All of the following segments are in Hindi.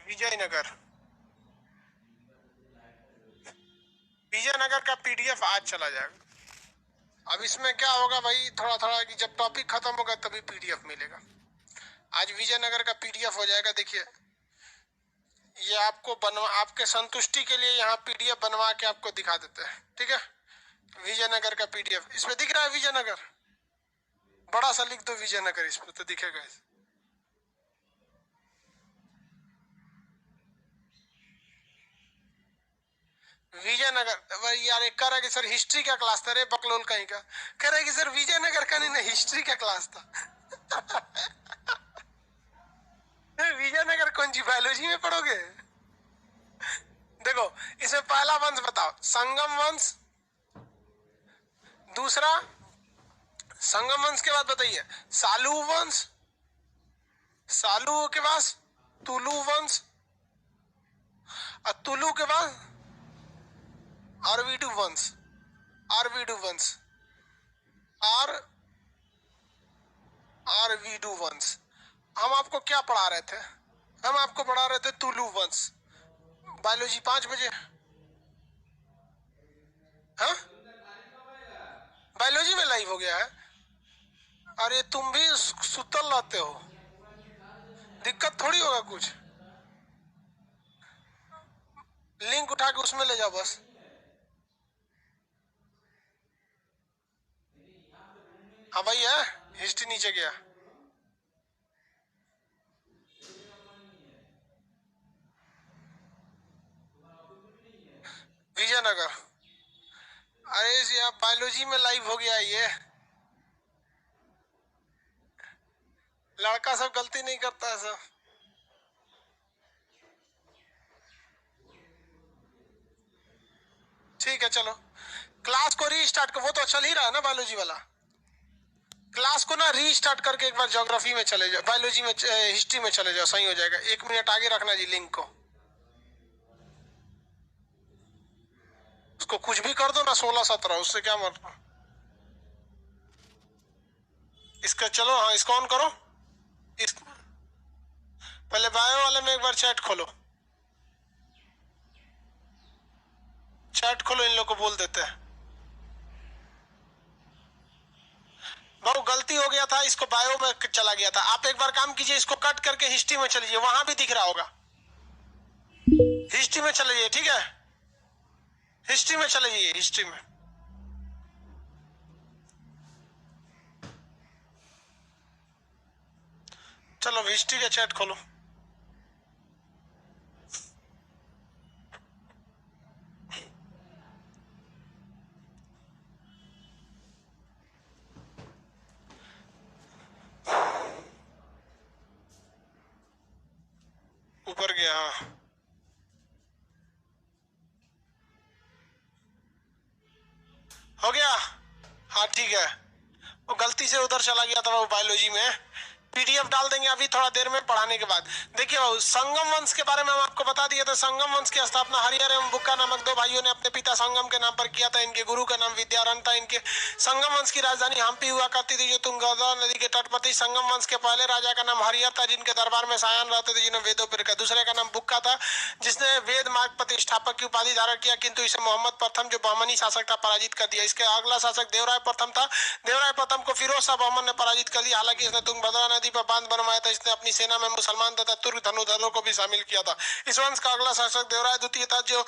विजयनगर। विजयनगर का पीडीएफ आज चला जाएगा। अब इसमें क्या होगा भाई, थोड़ा थोड़ा कि जब टॉपिक खत्म होगा तभी पीडीएफ मिलेगा। आज विजयनगर का पीडीएफ हो जाएगा। देखिए ये आपको आपके संतुष्टि के लिए यहाँ पीडीएफ बनवा के आपको दिखा देते हैं, ठीक है। विजयनगर का पीडीएफ इसमें दिख रहा है। विजयनगर बड़ा सा लिख दो विजयनगर, इसमें तो दिखेगा। विजयनगर यार एक कह रहा है कि सर हिस्ट्री का क्लास था। रे बकलोल कहीं का कह रहा है कि सर विजयनगर का नहीं ना हिस्ट्री का क्लास था। विजयनगर कौन सी बायोलॉजी में पढ़ोगे? देखो इसमें पहला वंश बताओ, संगम वंश। दूसरा संगम वंश के बाद बताइए सालू वंश। सालू के बाद तुलु वंश, और तुलु के बाद अरविडु वंश। अरविडु वंश अरविडु वंश। हम आपको क्या पढ़ा रहे थे? हम आपको पढ़ा रहे थे तुलु वंश। बायोलॉजी 5 बजे। हाँ बायोलॉजी में लाइव हो गया है। अरे तुम भी सुतल रहते हो, दिक्कत थोड़ी होगा कुछ। लिंक उठा के उसमें ले जाओ बस। हाँ भाई है, हिस्ट्री नीचे गया। विजयनगर। अरे यहाँ बायोलॉजी में लाइव हो गया। ये लड़का सब गलती नहीं करता है सब। ठीक है चलो क्लास को रीस्टार्ट कर। वो तो चल ही रहा है ना बायोलॉजी वाला। क्लास को ना रीस्टार्ट करके एक बार ज्योग्राफी में चले जाओ, बायोलॉजी में हिस्ट्री में चले जाओ, सही हो जाएगा। 1 मिनट आगे रखना जी लिंक को। उसको कुछ भी कर दो ना 16-17, उससे क्या मतलब। इसका चलो हाँ इसको ऑन करो। इस पहले बायो वाले में एक बार चैट खोलो। चैट खोलो, इन लोग को बोल देते हैं। बहुत गलती हो गया था, इसको बायो में चला गया था। आप एक बार काम कीजिए, इसको कट करके हिस्ट्री में चलिए, वहां भी दिख रहा होगा। हिस्ट्री में चले जाइए, ठीक है। हिस्ट्री में चले जाइए, हिस्ट्री में। चलो हिस्ट्री का चैट खोलो। ऊपर गया। हाँ हो गया। हाँ ठीक है, वो गलती से उधर चला गया था वो बायोलॉजी में। पीडीएफ डाल देंगे अभी थोड़ा देर में पढ़ाने के बाद। देखिए बाबू संगम वंश के बारे में हम आपको बता दिए थे। संगम वंश की स्थापना हरिहर एवं बुक्का नामक 2 भाइयों ने अपने पिता संगम के नाम पर किया था। इनके गुरु का नाम विद्यारण्य था। इनके संगम वंश की राजधानी हम्पी हुआ करती थी, जो तुंगभद्रा नदी के तट पर थी। संगम वंश के पहले राजा का नाम हरिहर था, जिनके दरबार में सायन रहते थे, जिन्हें वेदों पर। दूसरे का नाम बुक्का था, जिसने वेद मार्ग प्रतिष्ठापक की उपाधि धारण किया, किंतु इसे मोहम्मद प्रथम जो बहमनी शासक था पराजित कर दिया। इसके अगला शासक देवराय प्रथम था। देवराय प्रथम को फिरोज शाह बहमन ने पराजित कर दिया। हालांकि इसने तुंगभद्रा नदी पर बांध बनवाया था। इसने अपनी सेना में मुसलमान तथा तुर्क धनुधरों को भी शामिल किया था। इस वंश का अगला शासक देवराय द्वितीय था, जो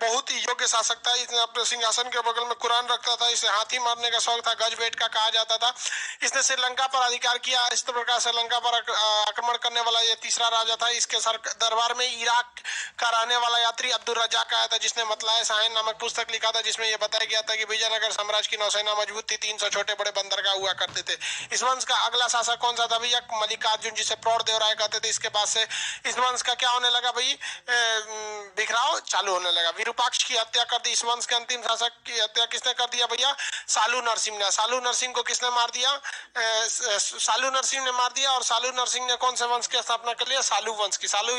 बहुत ही योग्य शासक था। इसने अपने सिंहासन के बगल में कुरान रखता था। इसे हाथी मारने का शौक था, गज बेट का कहा जाता था। इसने श्रीलंका पर अधिकार किया। इस प्रकार श्रीलंका पर आक्रमण करने वाला यह तीसरा राजा था। इसके दरबार में इराक का रहने वाला यात्री अब्दुल रज्जाक आया था, जिसने मतलाए साहिन नामक पुस्तक लिखा था, जिसमें यह बताया गया था कि विजयनगर साम्राज्य की नौसेना मजबूत थी। 300 छोटे बड़े बंदरगाह हुआ करते थे। इस वंश का अगला शासक कौन सा था भैया? मल्लिकार्जुन, जिसे प्रौढ़ देवराय कहते थे। इसके बाद से इस वंश का क्या होने लगा भाई? बिखराव चालू होने लगा। विरूपाक्ष की हत्या कर दी। इस वंश के अंतिम शासक की हत्या किसने कर दिया भैया? सालू नरसिंह ने। सालू नरसिंह को किसने मार दिया? सालू नरसिंह ने मार दिया। और सालू नरसिंह ने कौन से वंश की स्थापना कर लिया? सालू वंश की। सालू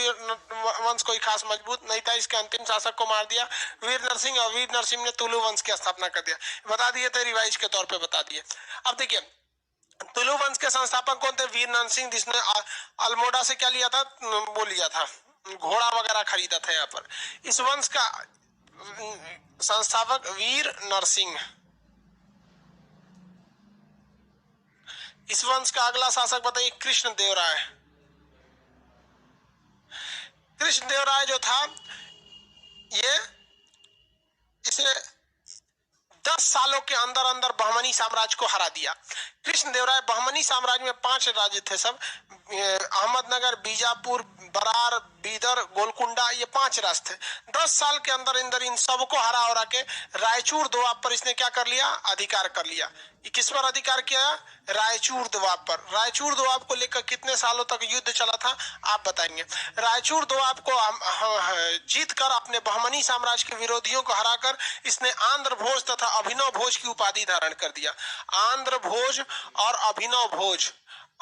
वंश कोई खास मजबूत नहीं था, इसके अंतिम शासक को मार दिया वीर नरसिंह, और वीर नरसिंह ने तुलु वंश की स्थापना कर दिया। बता दिए थे, रिवाइज के तौर पे बता दिए। अब देखिए तुलु वंश के संस्थापक कौन थे? वीर नरसिंह, जिसने अल्मोड़ा से क्या लिया था? वो लिया था घोड़ा वगैरह खरीदा था यहाँ पर। इस वंश का संस्थापक वीर नरसिंह। इस वंश का अगला शासक बताइए कृष्णदेवराय। कृष्णदेवराय जो था ये इसे 10 सालों के अंदर अंदर बहमनी साम्राज्य को हरा दिया। कृष्णदेवराय बहमनी साम्राज्य में 5 राज्य थे सब, अहमदनगर, बीजापुर, बरार, बीदर, गोलकुंडा, ये 5 राज्य थे। 10 साल के अंदर अंदर इन सबको हरा हरा के रायचूर दोआब पर इसने क्या कर लिया, अधिकार कर लिया। किस पर अधिकार किया, रायचूर दोआब पर। रायचूर दोआब को लेकर कितने सालों तक युद्ध चला था आप बताएंगे। रायचूर दोआब को जीत कर अपने बहमनी साम्राज्य के विरोधियों को हराकर इसने आंध्र भोज तथा अभिनव भोज की उपाधि धारण कर दिया। आंध्र भोज और अभिनव भोज,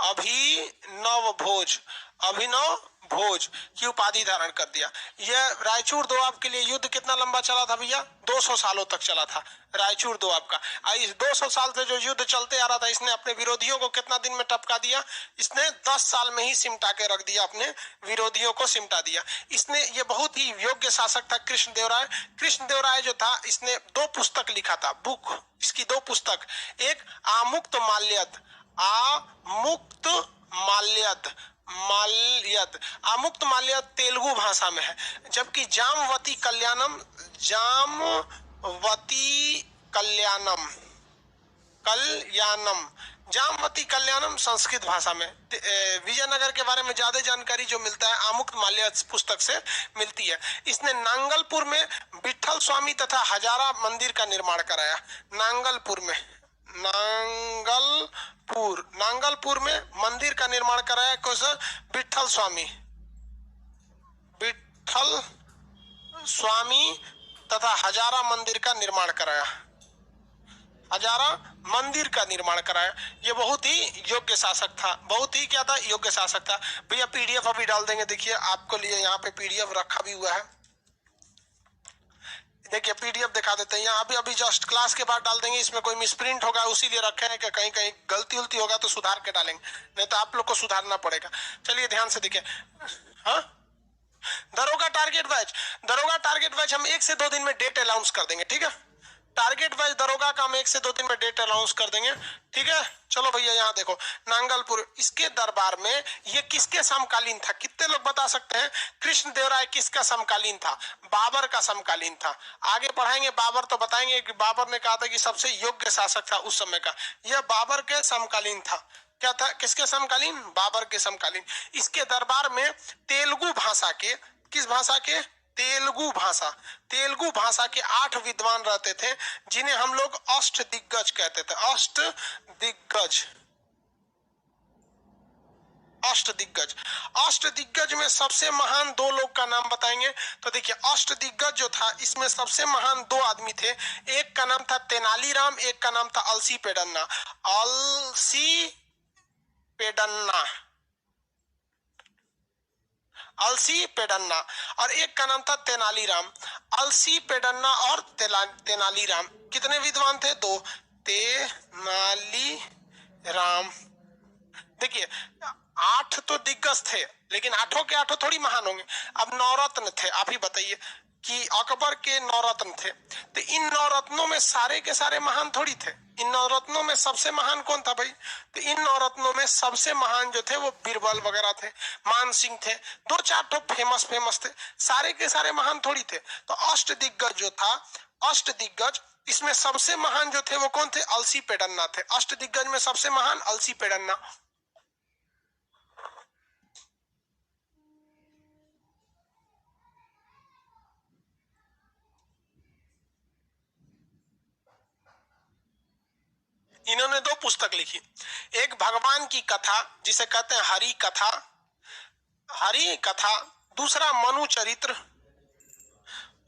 अभिनव भोज, अभिनव भोज की उपाधि धारण कर दिया। यह रायचूर दोआब के लिए युद्ध कितना लंबा चला था भैया, 200 सालों तक चला था रायचूर दोआब का। इस 200 साल से जो युद्ध चलते आ रहा था इसने अपने विरोधियों को कितना दिन में टपका दिया, इसने 10 साल में ही सिमटा के रख दिया, अपने विरोधियों को सिमटा दिया इसने। ये बहुत ही योग्य शासक था कृष्णदेवराय। कृष्णदेवराय जो था इसने 2 पुस्तक लिखा था, बुक, इसकी 2 पुस्तक, एक आमुक्त माल्यद, आमुक्त माल्यद, माल्यद, आमुक्त माल्यद तेलुगु भाषा में है, जबकि जामवती कल्याणम, जामवती कल्याणम, कल्याणम, जामवती कल्याणम संस्कृत भाषा में। विजयनगर के बारे में ज्यादा जानकारी जो मिलता है आमुक्त माल्यद पुस्तक से मिलती है। इसने नांगलपुर में विठल स्वामी तथा हजारा मंदिर का निर्माण कराया। नांगलपुर में, नांगलपुर, नांगलपुर में मंदिर का निर्माण कराया कौन, विठल स्वामी, विठल स्वामी तथा हजारा मंदिर का निर्माण कराया, हजारा मंदिर का निर्माण कराया। ये बहुत ही योग्य शासक था, बहुत ही क्या था, योग्य शासक था। भैया पीडीएफ अभी डाल देंगे, देखिए आपको लिए यहाँ पे पीडीएफ रखा भी हुआ है, देखिए पीडीएफ दिखा देते हैं यहाँ। अभी जस्ट क्लास के बाद डाल देंगे, इसमें कोई मिसप्रिंट होगा उसीलिए रखे हैं कि कहीं कहीं गलती उलती होगा तो सुधार के डालेंगे, नहीं तो आप लोग को सुधारना पड़ेगा। चलिए ध्यान से देखिए। हाँ, दरोगा टारगेट बैच, दरोगा टारगेट बैच हम 1 से 2 दिन में डेट अनाउंस कर देंगे, ठीक है। टारगेट वाइज दरोगा का हम 1 से 2 दिन में डेट अनाउंस कर देंगे, ठीक है। चलो भैया यहाँ देखो नांगलपुर, इसके दरबार में ये किसके समकालीन था, कितने लोग बता सकते हैं। कृष्णदेवराय किसका समकालीन था, बाबर का समकालीन था। आगे पढ़ाएंगे बाबर तो बताएंगे कि बाबर ने कहा था कि सबसे योग्य शासक था उस समय का, यह बाबर के समकालीन था। क्या था, किसके समकालीन, बाबर के समकालीन। इसके दरबार में तेलुगु भाषा के, किस भाषा के, तेलुगु भाषा, तेलुगु भाषा के 8 विद्वान रहते थे जिन्हें हम लोग अष्ट दिग्गज कहते थे। अष्ट दिग्गज, अष्ट दिग्गज, अष्ट दिग्गज में सबसे महान 2 लोग का नाम बताएंगे। तो देखिए अष्ट दिग्गज जो था इसमें सबसे महान 2 आदमी थे, एक का नाम था तेनालीराम, एक का नाम था अलसी पेडन्ना, अलसी पेडन्ना, अलसी पेडन्ना, और एक का नाम था तेनालीराम। अलसी पेडन्ना और तेनालीराम कितने विद्वान थे, 2। तेनालीराम, देखिए 8 तो दिग्गज थे लेकिन 8 के 8 थोड़ी महान होंगे। अब नवरत्न थे, आप ही बताइए कि अकबर के नवरत्न थे, तो इन नवरत्नों में सारे के सारे महान थोड़ी थे। इन नवरत्नों में सबसे महान कौन था भाई, तो इन नवरत्नों में सबसे महान जो थे वो बीरबल वगैरह थे, मान सिंह थे, 2-4 तो फेमस थे, सारे के सारे महान थोड़ी थे। तो अष्ट दिग्गज जो था, अष्ट दिग्गज, इसमें सबसे महान जो थे वो कौन थे, अलसी पेडन्ना थे। अष्ट दिग्गज में सबसे महान अलसी पेडन्ना। इन्होंने 2 पुस्तक लिखी, एक भगवान की कथा जिसे कहते हैं हरि कथा, हरि कथा, दूसरा मनु चरित्र,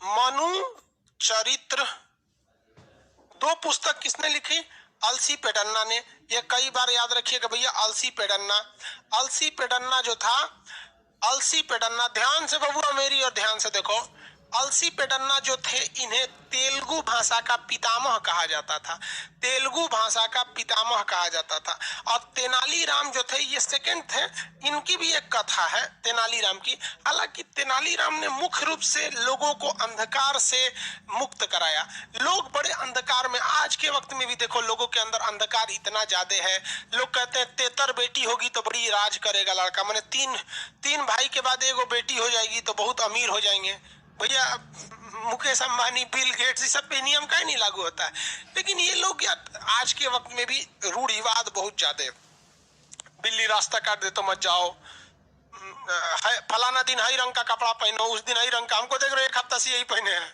मनु चरित्र। 2 पुस्तक किसने लिखी, अलसी पेडन्ना ने। ये कई बार याद रखिएगा भैया, अलसी पेडन्ना, अलसी पेडन्ना जो था, अलसी पेडन्ना, ध्यान से बबुआ मेरी और ध्यान से देखो, अलसी पेडन्ना जो थे, इन्हें तेलुगु भाषा का पितामह कहा जाता था, तेलुगु भाषा का पितामह कहा जाता था। और तेनालीराम जो थे, ये सेकंड थे। इनकी भी एक कथा है तेनालीराम की। हालांकि तेनालीराम ने मुख्य रूप से लोगों को अंधकार से मुक्त कराया। लोग बड़े अंधकार में, आज के वक्त में भी देखो लोगों के अंदर अंधकार इतना ज्यादा है। लोग कहते हैं तेतर बेटी होगी तो बड़ी राज करेगा लड़का, माने तीन भाई के बाद एगो बेटी हो जाएगी तो बहुत अमीर हो जाएंगे। भैया मुकेश अंबानी, बिल गेट्स, इस सब पे नियम का ही नहीं लागू होता है। लेकिन ये लोग आज के वक्त में भी रूढ़िवाद बहुत ज्यादा है। बिल्ली रास्ता काट दे तो मत जाओ, फलाना दिन हरी रंग का कपड़ा पहनो, उस दिन हरी रंग का, हमको देख रहे एक हफ्ता से यही पहने हैं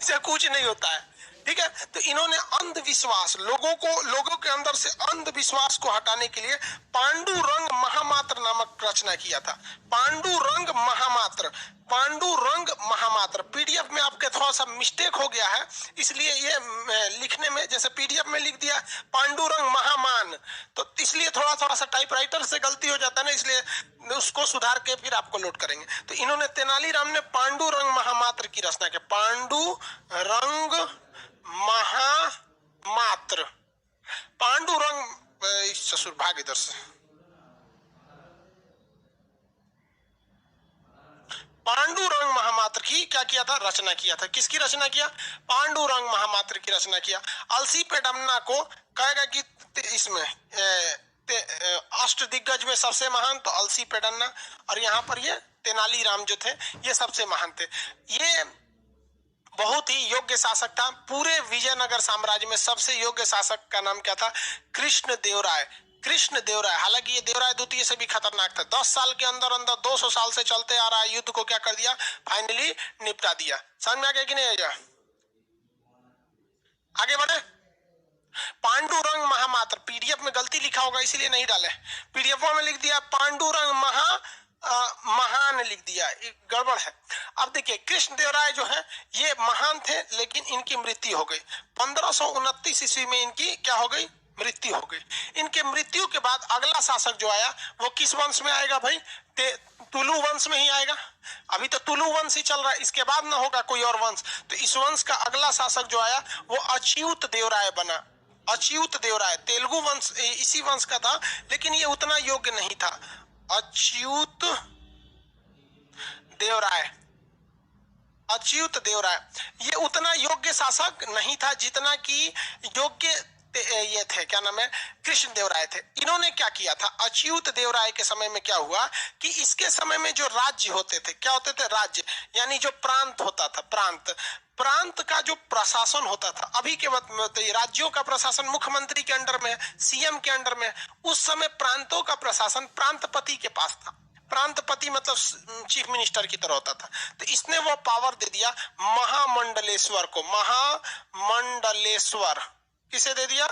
इसे कुछ नहीं होता है, ठीक है। तो इन्होंने अंधविश्वास, लोगों के अंदर से अंधविश्वास को हटाने के लिए पांडुरंग महामात्र नामक रचना किया था। पांडुरंग महामात्र। पीडीएफ में आपके थोड़ा सा मिस्टेक हो गया है, इसलिए ये लिखने में, जैसे पीडीएफ में लिख दिया पांडुरंग महामान, तो इसलिए थोड़ा सा टाइपराइटर से गलती हो जाता है ना, इसलिए उसको सुधार के फिर आपको लोड करेंगे। तो इन्होंने, तेनालीराम ने पांडुरंग महामात्र की रचना की। पांडुरंग महामात्र, पांडुरंग, ससुर भाग इधर से, पांडुरंग महामात्र की क्या किया था, रचना किया था। किसकी रचना किया? पांडुरंग महामात्र की रचना किया। अलसी पेडन्ना को कहेगा कि इसमें अष्ट दिग्गज में सबसे महान तो अलसी पेडन्ना, और यहाँ पर ये तेनालीराम जो थे ये सबसे महान थे। ये बहुत ही योग्य शासक था। पूरे विजयनगर साम्राज्य में सबसे योग्य शासक का नाम क्या था? कृष्णदेवराय। कृष्णदेवराय, हालांकि ये देवराय द्वितीय से भी खतरनाक था। 10 साल के अंदर 200 साल से चलते आ रहा है युद्ध को क्या कर दिया? फाइनली निपटा दिया। समझ में आ गया कि नहीं आया? आगे बढ़े। पांडुरंग महामात्र, पीडीएफ में गलती लिखा होगा इसलिए नहीं डाले, पीडीएफ में लिख दिया पांडुरंग महान लिख दिया, गड़बड़ है। अब देखिए कृष्णदेवराय जो है ये महान थे, लेकिन इनकी मृत्यु हो गई 1529 ईस्वी में। इनकी क्या हो गई? मृत्यु हो गई। इनके मृत्यु के बाद अगला शासक जो आया वो किस वंश में आएगा भाई? तुलु वंश में ही आएगा। अभी तो तुलु वंश ही चल रहा है, इसके बाद ना होगा कोई और वंश। तो इस वंश का अगला शासक जो आया वो अच्युत देवराय बना। अच्युत देवराय तेलुगु वंश, इसी वंश का था, लेकिन ये उतना योग्य नहीं था। अच्युत देवराय, अच्युत देवराय ये उतना योग्य शासक नहीं था जितना कि योग्य ये थे, क्या नाम है, कृष्णदेवराय थे। इन्होंने क्या किया था? अच्युत देवराय के समय में क्या हुआ कि इसके समय में जो राज्य होते थे, क्या होते थे? राज्य, यानी जो प्रांत होता था, प्रांत का जो प्रशासन होता था। अभी के वक्त में राज्यों का प्रशासन मुख्यमंत्री के अंडर में, सीएम के अंडर में। उस समय प्रांतों का प्रशासन प्रांतपति के पास था। प्रांतपति मतलब चीफ मिनिस्टर की तरह होता था। तो इसने वो पावर दे दिया महामंडलेश्वर को। महामंडलेश्वर किसे दे दिया?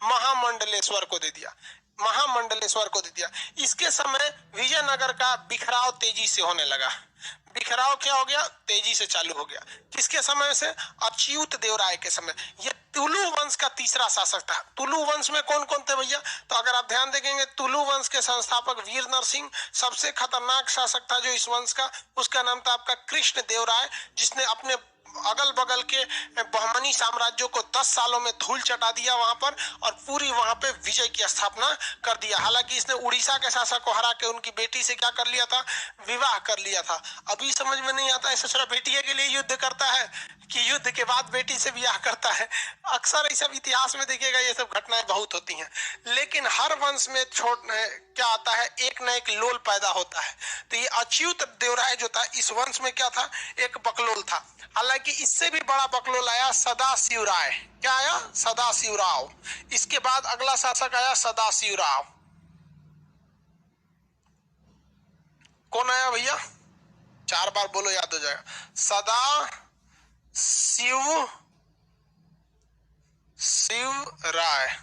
महामंडलेश्वर को दे दिया। महामंडलेश्वर को दे दिया। इसके समय विजयनगर का बिखराव तेजी से होने लगा। बिखराव क्या हो गया? तेजी से चालू हो गया। किसके समय से? अच्युत देवराय के समय। ये तुलु वंश का तीसरा शासक था। तुलु वंश में कौन कौन थे भैया? तो अगर आप ध्यान देखेंगे, तुलु वंश के संस्थापक वीर नरसिंह, सबसे खतरनाक शासक था जो इस वंश का, उसका नाम था आपका कृष्ण देवराय, जिसने अपने अगल बगल के बहमनी साम्राज्यों को 10 सालों में धूल चटा दिया वहां पर, और पूरी वहां पे विजय की स्थापना कर दिया। हालांकि इसने उड़ीसा के शासक को हरा के उनकी बेटी से क्या कर लिया था? विवाह कर लिया था। अभी समझ में नहीं आता है, ससुरा बेटिया के लिए युद्ध करता है कि युद्ध के बाद बेटी से विवाह करता है। अक्सर इस इतिहास में देखिएगा ये सब घटनाएं बहुत होती हैं। लेकिन हर वंश में क्या आता है? एक न एक लोल पैदा होता है। तो ये अच्युत देवराय जो था, इस वंश में क्या था? एक बकलोल था। हालांकि इससे भी बड़ा बकलोल आया सदाशिव राय। क्या आया? सदाशिव राव। इसके बाद अगला शासक आया सदाशिव राव। कौन आया भैया? 4 बार बोलो, याद हो जाएगा। सदाशिव राय।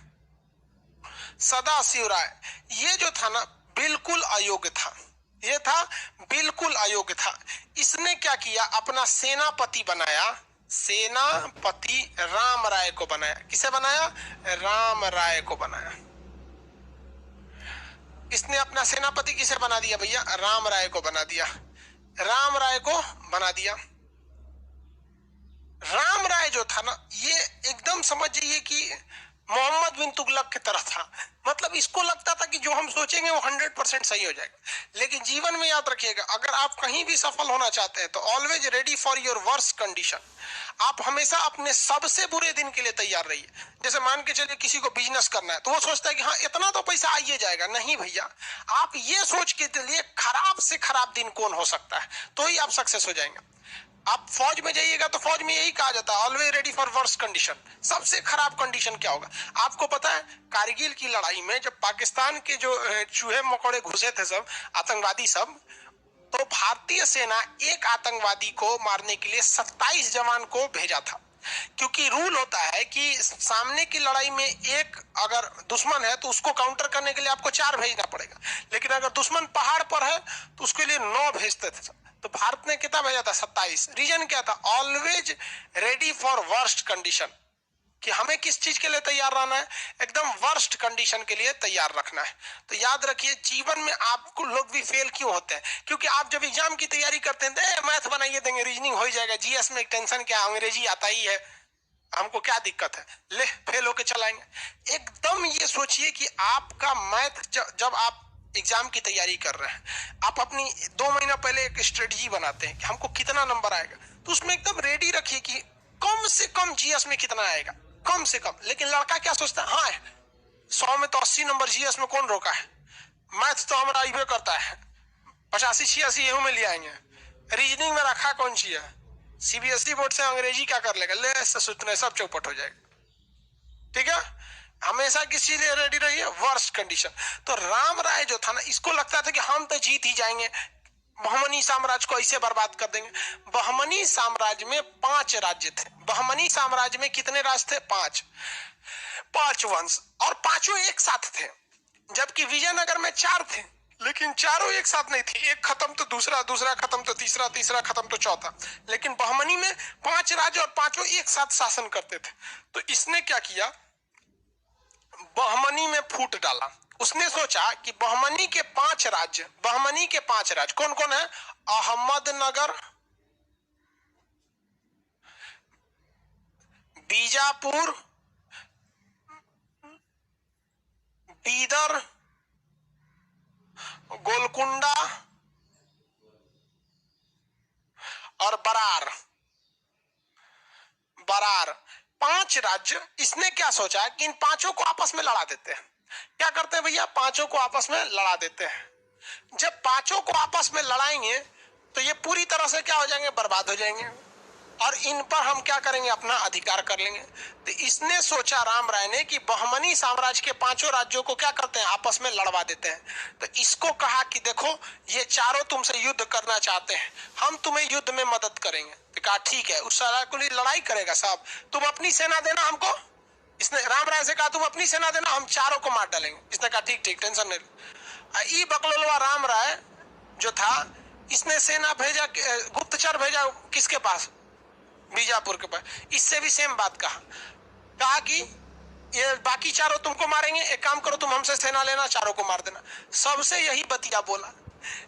सदाशिव राय ये जो था ना, बिल्कुल अयोग्य था। ये था बिल्कुल अयोग्य था। इसने क्या किया? अपना सेनापति बनाया। सेनापति राम राय को बनाया। किसे बनाया? राम राय को बनाया। इसने अपना सेनापति किसे बना दिया भैया? राम राय को बना दिया। राम राय को बना दिया। राम राय जो था ना, ये एकदम समझ जाइए कि मोहम्मद बिन तुगलक की तरह था। मतलब इसको लगता था कि जो हम सोचेंगे वो 100% सही हो जाएगा। लेकिन जीवन में याद रखिएगा, अगर आप कहीं भी सफल होना चाहते हैं तो always ready for your worst condition. आप हमेशा अपने सबसे बुरे दिन के लिए तैयार रहिए। जैसे मान के चलिए किसी को बिजनेस करना है तो वो सोचता है कि हाँ इतना तो पैसा आइए जाएगा। नहीं भैया, आप ये सोच के चलिए खराब से खराब दिन कौन हो सकता है, तो ही आप सक्सेस हो जाएंगे। आप फौज में जाइएगा तो फौज में यही कहा जाता है, always ready for worst condition. सबसे खराब कंडीशन क्या होगा आपको पता है? कारगिल की लड़ाई में जब पाकिस्तान के जो चूहे मकोड़े घुसे थे सब आतंकवादी सब, तो भारतीय सेना एक आतंकवादी को मारने के लिए 27 जवान को भेजा था। क्योंकि रूल होता है कि सामने की लड़ाई में एक अगर दुश्मन है तो उसको काउंटर करने के लिए आपको 4 भेजना पड़ेगा, लेकिन अगर दुश्मन पहाड़ पर है तो उसके लिए 9 भेजते थे। तो भारत ने कितना भेजा था? 27। रीजन क्या था? Always ready for worst condition, कि हमें किस चीज के लिए तैयार रहना है? एकदम वर्स्ट कंडीशन के लिए तैयार रखना है। तो याद रखिए, जीवन में आपको लोग भी फेल क्यों होते हैं? क्योंकि आप जब एग्जाम की तैयारी करते हैं, मैथ बनाइए देंगे, रीजनिंग हो जाएगा, जीएस में टेंशन क्या, अंग्रेजी आता ही है, हमको क्या दिक्कत है, ले फेल होके चलाएंगे। एकदम ये सोचिए कि आपका मैथ जब आप एग्जाम की तैयारी कर रहे हैं, आप अपनी 2 महीना पहले एक स्ट्रेटजी बनाते हैं कि हमको कितना नंबर आएगा, तो उसमें एकदम रेडी रखिए कि कम से कम जीएस में कितना आएगा, कम से कम। लेकिन लड़का क्या सोचता है? हाँ 100 में तो 80 नंबर, जीएस में कौन रोका है, मैथ तो हमारा आइबे करता है, 85-86 यू में ले आएंगे, रीजनिंग में रखा कौन सी है, सीबीएसई बोर्ड से अंग्रेजी क्या कर लेगा, ले सूत्र सब चौपट हो जाएगा। ठीक है, हमेशा किसी लिए रेडी रहिए वर्स्ट कंडीशन। तो राम राय जो था ना, इसको लगता था कि हम तो जीत ही जाएंगे, बहमनी साम्राज्य को ऐसे बर्बाद कर देंगे। बहमनी साम्राज्य में 5 राज्य थे। बहमनी साम्राज्य में कितने राज्य थे? 5 वंश, और 5 एक साथ थे। जबकि विजयनगर में 4 थे, लेकिन चारों एक साथ नहीं थी, एक खत्म तो दूसरा, दूसरा खत्म तो तीसरा, तीसरा खत्म तो चौथा। लेकिन बहमनी में 5 राज्य और 5 एक साथ शासन करते थे। तो इसने क्या किया, बहमनी में फूट डाला। उसने सोचा कि बहमनी के 5 राज्य, बहमनी के 5 राज्य कौन कौन है? अहमदनगर, बीजापुर, बीदर, गोलकुंडा और बरार। बरार 5 राज्य। इसने क्या सोचा कि इन 5 को आपस में लड़ा देते हैं। क्या करते हैं भैया? 5 को आपस में लड़ा देते हैं। जब 5 को आपस में लड़ाएंगे तो ये पूरी तरह से क्या हो जाएंगे? बर्बाद हो जाएंगे, और इन पर हम क्या करेंगे? अपना अधिकार कर लेंगे। तो इसने सोचा राम राय ने कि बहमनी साम्राज्य के 5 राज्यों को क्या करते हैं? आपस में लड़वा देते हैं। तो इसको कहा कि देखो ये चारों तुमसे युद्ध करना चाहते हैं, हम तुम्हें युद्ध में मदद करेंगे। तो कहा ठीक है, उस सारा को लड़ाई करेगा साहब, तुम अपनी सेना देना हमको। इसने राम राय से कहा तुम अपनी सेना देना, हम चारों को मार डालेंगे। इसने कहा ठीक ठीक, टेंशन नहीं। ई बकलोलवा राम राय जो था, इसने सेना भेजा, गुप्तचर भेजा किसके पास? बीजापुर के पास। इससे भी सेम बात कहा कि ये बाकी चारों तुमको मारेंगे, एक काम करो तुम हमसे सेना लेना, चारों को मार देना। सबसे यही बतिया बोला।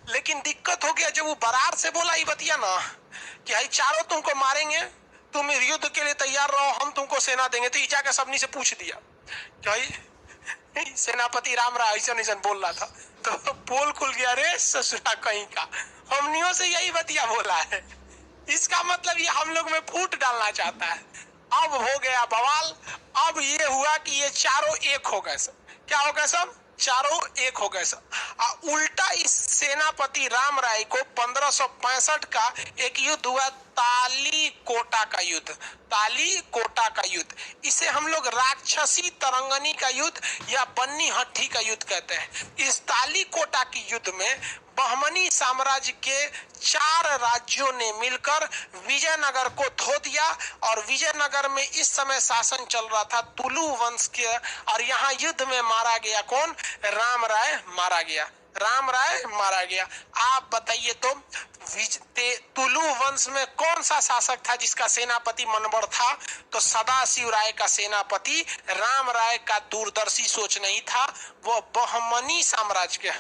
लेकिन दिक्कत हो गया जब वो बरार से बोला ये बतिया ना कि भाई चारों तुमको मारेंगे, तुम युद्ध के लिए तैयार रहो, हम तुमको सेना देंगे। तो ईजा का सबनी से पूछ दिया कि भाई सेनापति राम राय ऐसा नहीं बोल रहा था, तो पोल खुल गया, रे ससुरा कहीं का, हमनियों से यही बतिया बोला है। इसका मतलब ये हम लोग में फूट डालना चाहता है। अब हो गया बवाल। अब ये हुआ कि ये चारों एक हो गए सब। क्या हो गए सब? चारों एक हो गए सब। उल्टा इस सेनापति राम राय को 1565 का एक युद्ध हुआ, ताली कोटा का युद्ध। ताली कोटा का युद्ध, इसे हम लोग राक्षसी तरंगनी का युद्ध या बन्नी हट्टी का युद्ध कहते हैं। इस ताली कोटा की युद्ध में बहमनी साम्राज्य के 4 राज्यों ने मिलकर विजयनगर को धो दिया, और विजयनगर में इस समय शासन चल रहा था तुलु वंश के। और यहाँ युद्ध में मारा गया कौन? राम राय मारा गया। राम राय मारा गया। आप बताइए तो तुलु वंश में कौन सा शासक था जिसका सेनापति मनबड़ था? तो सदाशिव राय का सेनापति राम राय का दूरदर्शी सोच नहीं था, वो बहमनी साम्राज्य के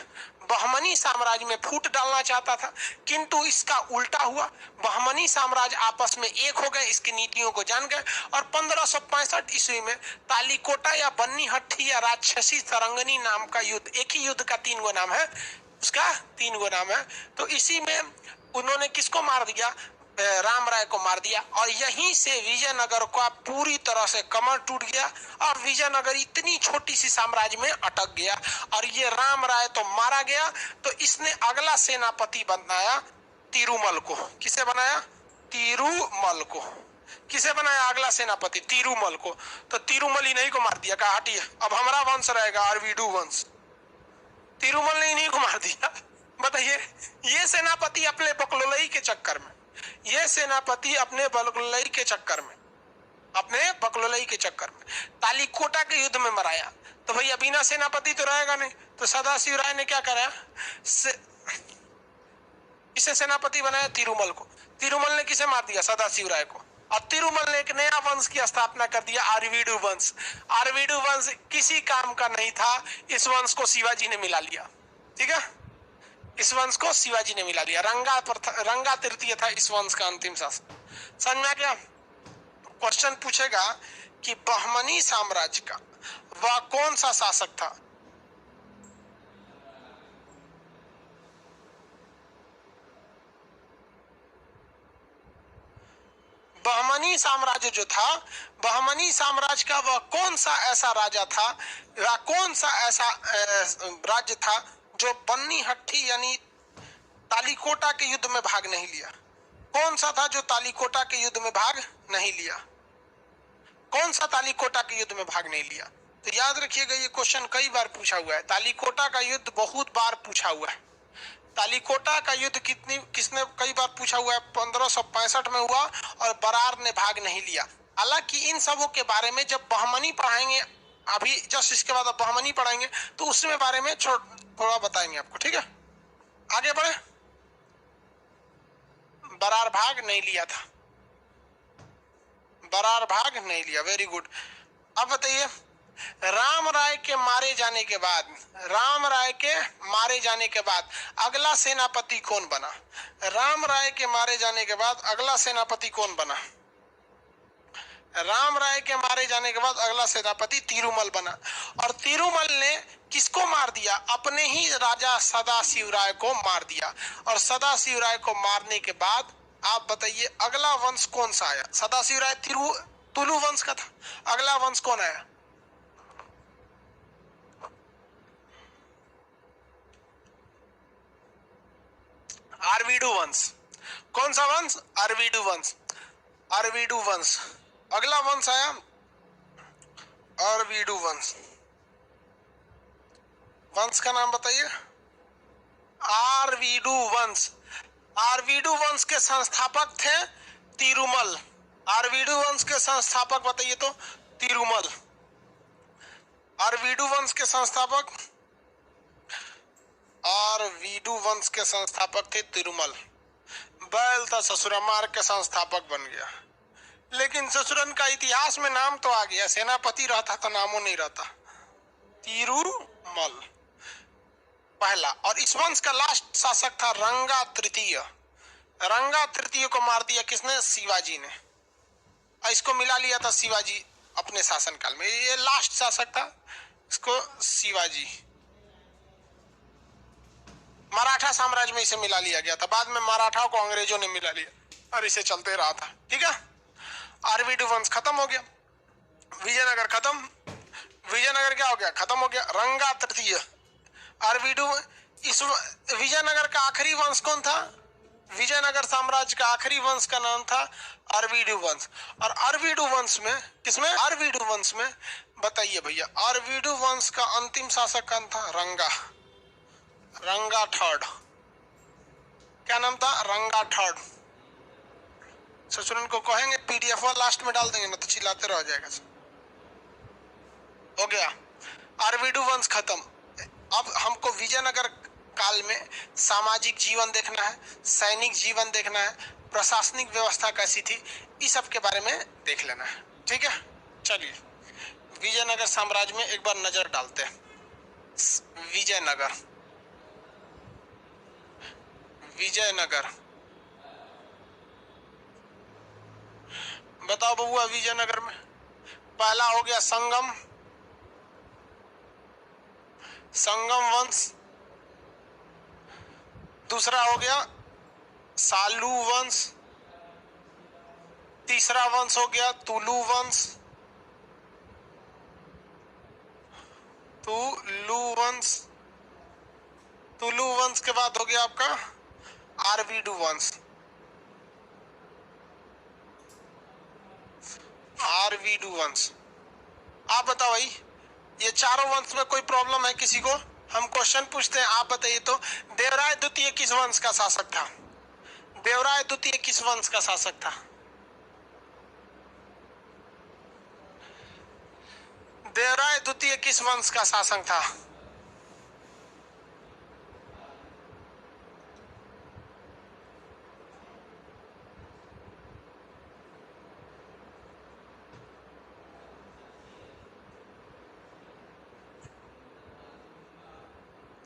बहमनी साम्राज्य में फूट डालना चाहता था, किंतु इसका उल्टा हुआ। बहमनी साम्राज्य आपस में एक हो गए, इसकी नीतियों को जान गए और 1565 ईस्वी में तालीकोटा या बन्नी हट्टी या राक्षसी तरंगनी नाम का युद्ध, एक ही युद्ध का 3 गो नाम है, उसका 3 गो नाम है। तो इसी में उन्होंने किसको मार दिया? राम राय को मार दिया और यहीं से विजयनगर का पूरी तरह से कमर टूट गया और विजयनगर इतनी छोटी सी साम्राज्य में अटक गया और ये राम राय तो मारा गया। तो इसने अगला सेनापति बनाया तिरुमल को। किसे बनाया? तिरुमल को। किसे बनाया अगला सेनापति? तिरुमल को। तो तिरुमल ही नहीं को मार दिया, कहा हटिए अब हमारा वंश रहेगा अरविडू वंश। तिरुमल ने इन्हीं को मार दिया। बताइए, ये सेनापति अपने बकलोलई के चक्कर में, ये सेनापति अपने बकलोलई के चक्कर में, अपने बकलोलई के चक्कर में तालीकोटा के युद्ध में मराया। तो भैया बिना सेनापति तो रहेगा नहीं। तो सदाशिव राय ने क्या करा? इसे सेनापति बनाया तिरुमल को। तिरुमल ने किसे मार दिया? सदाशिव राय को। और तिरुमल ने एक नया वंश की स्थापना कर दिया, अरविडू वंश। अरविडू वंश किसी काम का नहीं था, इस वंश को शिवाजी ने मिला लिया। ठीक है, इस वंश को शिवाजी ने मिला लिया। रंगा तृतीय था इस वंश का अंतिम शासक। समझ में आ गया? क्वेश्चन पूछेगा कि बहमनी साम्राज्य का वह कौन सा शासक था? बहमनी साम्राज्य जो था, बहमनी साम्राज्य का वह कौन सा ऐसा राजा था, वह कौन सा ऐसा राज्य था जो बन्नी हट्टी यानी तालीकोटा के युद्ध में भाग नहीं लिया? कौन सा था जो तालीकोटा के युद्ध में भाग नहीं लिया? कौन सा तालीकोटा के युद्ध में भाग नहीं लिया? तो याद रखिएगा, ये क्वेश्चन कई बार पूछा हुआ है। तालीकोटा का युद्ध बहुत बार पूछा हुआ है। तालीकोटा का युद्ध किसने कई बार पूछा हुआ है? 1565 में हुआ और बरार ने भाग नहीं लिया। हालांकि इन सबों के बारे में जब बहमनी पढ़ाएंगे, अभी जस्ट इसके बाद अब बहमनी पढ़ाएंगे तो उसमें बारे में थोड़ा बताएंगे आपको। ठीक है, आगे बढ़े। बरार भाग नहीं लिया था, बरार भाग नहीं लिया। Very good. अब बताइए, राम राय के मारे जाने के बाद, राम राय के मारे जाने के बाद अगला सेनापति कौन बना? राम राय के मारे जाने के बाद अगला सेनापति कौन बना? राम राय के मारे जाने के बाद अगला सेनापति तिरुमल बना। और तिरुमल ने किसको मार दिया? अपने ही राजा सदाशिव राय को मार दिया। और सदाशिव राय को मारने के बाद आप बताइए अगला वंश कौन सा आया? सदाशिव राय तुलु वंश का था, अगला वंश कौन आया? अरविडू वंश। कौन सा वंश? अरविडू वंश। अरविडू वंश। अगला वंश आया अरविडू वंश। वंश का नाम बताइए। अरविडू वंश। अरविडू वंश के संस्थापक थे तिरुमल। अरविडू वंश के संस्थापक बताइए तो तिरुमल। अरविडू वंश के संस्थापक, अरविडू वंश के संस्थापक थे तिरुमल। बैल था ससुरा मार के संस्थापक बन गया। लेकिन ससुरन का इतिहास में नाम तो आ गया, सेनापति रहता तो नामों नहीं रहता। तिरुमल पहला। और इस वंश का लास्ट शासक था रंगा तृतीय। रंगा तृतीय को मार दिया किसने? शिवाजी ने। और इसको मिला लिया था शिवाजी अपने शासनकाल में। ये लास्ट शासक था, इसको शिवाजी। मराठा साम्राज्य में इसे मिला लिया गया था। बाद में मराठाओं को अंग्रेजों ने मिला लिया और इसे चलते रहा था। ठीक है, अरविडू वंश खत्म हो गया। विजयनगर खत्म। विजयनगर क्या हो गया? खत्म हो गया। रंगा तृतीय। अरविडू। इस विजयनगर का आखिरी वंश कौन था? विजयनगर साम्राज्य का आखिरी वंश का नाम था अरविडू वंश। और अरविडू वंश में किसमें? अरविडू वंश में बताइए भैया, अरविडू वंश का अंतिम शासक कौन था? रंगा। रंगा थर्ड। क्या नाम था? रंगा थर्ड। ससुरन को कहेंगे पीडीएफ लास्ट में डाल देंगे ना तो चिल्लाते रह जाएगा। हो गया, अरविडू वंश खत्म। अब हमको विजयनगर काल में सामाजिक जीवन देखना है, सैनिक जीवन देखना है, प्रशासनिक व्यवस्था कैसी थी, इस सब के बारे में देख लेना है। ठीक है, चलिए विजयनगर साम्राज्य में एक बार नजर डालते हैं। विजयनगर विजयनगर। बताओ बबुआ, विजयनगर में पहला हो गया संगम, संगम वंश। दूसरा हो गया सालू वंश। तीसरा वंश हो गया तुलु वंश, तुलु वंश। तुलु वंश के बाद हो गया आपका आरवीडू वंश, आरवीडू वंश। आप बताओ भाई, ये चारों वंश में कोई प्रॉब्लम है किसी को? हम क्वेश्चन पूछते हैं, आप बताइए तो। देवराय द्वितीय किस वंश का शासक था? देवराय द्वितीय किस वंश का शासक था? देवराय द्वितीय किस वंश का शासक था?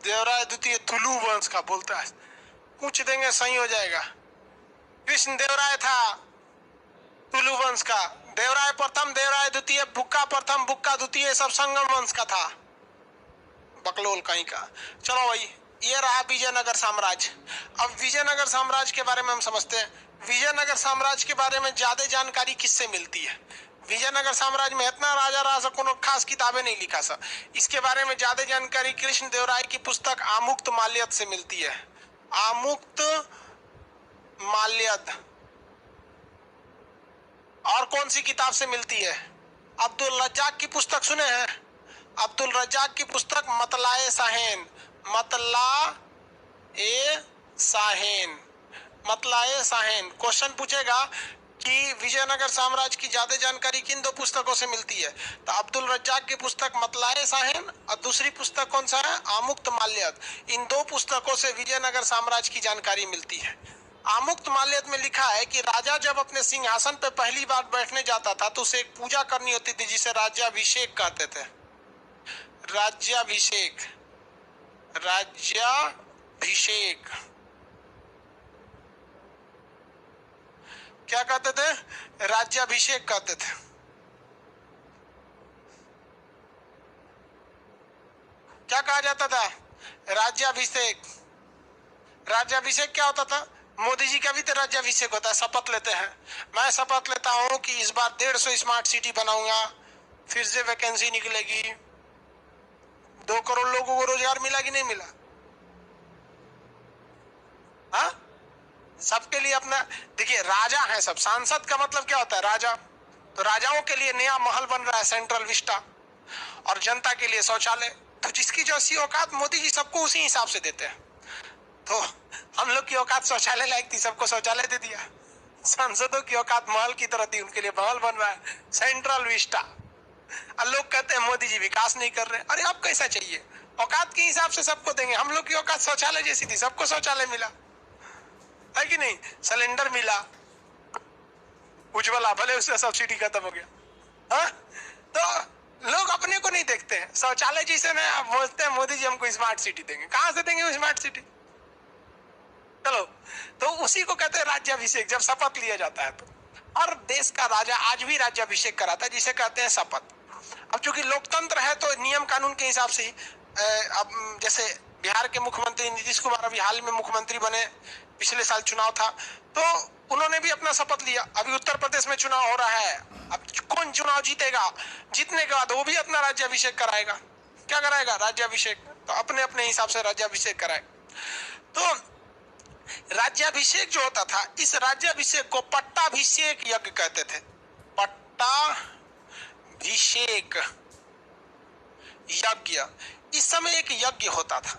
देवराय द्वितीय तुलु वंश का बोलता है। पूछ देंगे, सही हो जाएगा। कृष्ण देवराय था तुलु वंश का। देवराय प्रथम, देवराय द्वितीय, बुक्का प्रथम, बुक्का द्वितीय, सब संगम वंश का था। बकलोल कहीं का। चलो भाई, ये रहा विजयनगर साम्राज्य। अब विजयनगर साम्राज्य के बारे में हम समझते हैं। विजयनगर साम्राज्य के बारे में ज्यादा जानकारी किससे मिलती है? विजयनगर साम्राज्य में इतना राजा रहा, सब कोनो खास किताबें नहीं लिखा सब। इसके बारे में ज्यादा जानकारी कृष्ण देवराय की पुस्तक आमुक्त माल्यद से मिलती है। आमुक्त माल्यद। और कौन सी किताब से मिलती है? अब्दुल रज्जाक की पुस्तक सुने हैं? अब्दुल रज्जाक की पुस्तक मतलाए साहेन, मतला ए साहेन, मतलाए साहेन। क्वेश्चन पूछेगा कि विजयनगर साम्राज्य की ज्यादा जानकारी किन दो पुस्तकों से मिलती है? तो अब्दुल रज्जाक की पुस्तक मतलाए साहेन और दूसरी पुस्तक कौन सा है? आमुक्त माल्यद। इन दो पुस्तकों से विजयनगर साम्राज्य की जानकारी मिलती है। आमुक्त माल्यद में लिखा है कि राजा जब अपने सिंहासन पर पहली बार बैठने जाता था तो उसे एक पूजा करनी होती थी जिसे राज्याभिषेक कहते थे। राज्याभिषेक, राज्याभिषेक क्या कहते थे? राज्याभिषेक कहते थे। क्या कहा जाता था? राज्याभिषेक। राज्याभिषेक क्या होता था? मोदी जी का भी तो राज्याभिषेक होता है, शपथ लेते हैं। मैं शपथ लेता हूं कि इस बार 150 स्मार्ट सिटी बनाऊंगा, फिर से वैकेंसी निकलेगी, 2 करोड़ लोगों को रोजगार मिला कि नहीं मिला? हाँ, सबके लिए अपना। देखिए, राजा है सब। सांसद का मतलब क्या होता है? राजा। तो राजाओं के लिए नया महल बन रहा है, सेंट्रल विस्टा, और जनता के लिए शौचालय। तो जिसकी जैसी औकात, मोदी जी सबको उसी हिसाब से देते हैं। तो हम लोग की औकात शौचालय लायक थी, सबको शौचालय दे दिया। सांसदों की औकात महल की तरह थी, उनके लिए महल बन रहा है, सेंट्रल विस्टा। और लोग कहते हैं मोदी जी विकास नहीं कर रहे। अरे अब कैसा चाहिए? औकात के हिसाब से सबको देंगे। हम लोग की औकात शौचालय जैसी थी, सबको शौचालय मिला है कि नहीं? सिलेंडर मिला, उज्ज्वला, भले उससे सब्सिडी खत्म हो गया। हाँ? तो लोग अपने को नहीं देखते हैं। शौचालय जिसे ना आप बोलते हैं मोदी जी हमको स्मार्ट सिटी देंगे, कहां से देंगे वो स्मार्ट सिटी? चलो, तो उसी को कहते हैं राज्याभिषेक, जब शपथ लिया जाता है तो। और देश का राजा आज भी राज्याभिषेक कराता है, जिसे कहते हैं शपथ। अब चूंकि लोकतंत्र है तो नियम कानून के हिसाब से अब जैसे बिहार के मुख्यमंत्री नीतीश कुमार अभी हाल में मुख्यमंत्री बने, पिछले साल चुनाव था, तो उन्होंने भी अपना शपथ लिया। अभी उत्तर प्रदेश में चुनाव हो रहा है, अब कौन चुनाव जीतेगा, जीतने के बाद वो भी अपना राज्याभिषेक कराएगा। क्या कराएगा? राज्याभिषेक। तो अपने अपने हिसाब से राज्याभिषेक कराए। तो राज्याभिषेक जो होता था, इस राज्याभिषेक को पट्टाभिषेक यज्ञ कहते थे। पट्टाभिषेक यज्ञ। इस समय एक यज्ञ होता था,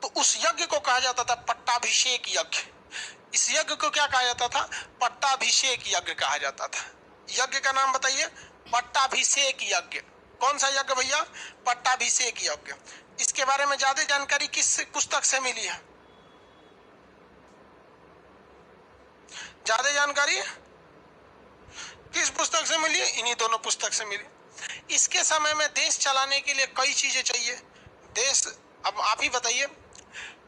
तो उस यज्ञ को कहा जाता था पट्टाभिषेक यज्ञ। इस यज्ञ को क्या कहा जाता था? पट्टाभिषेक यज्ञ कहा जाता था। यज्ञ का नाम बताइए? पट्टाभिषेक यज्ञ। कौन सा यज्ञ भैया? पट्टाभिषेक यज्ञ। इसके बारे में ज्यादा जानकारी किस पुस्तक से मिली है? ज्यादा जानकारी किस पुस्तक से मिली? इन्हीं दोनों पुस्तक से मिली। इसके समय में देश चलाने के लिए कई चीजें चाहिए। देश, अब आप ही बताइए,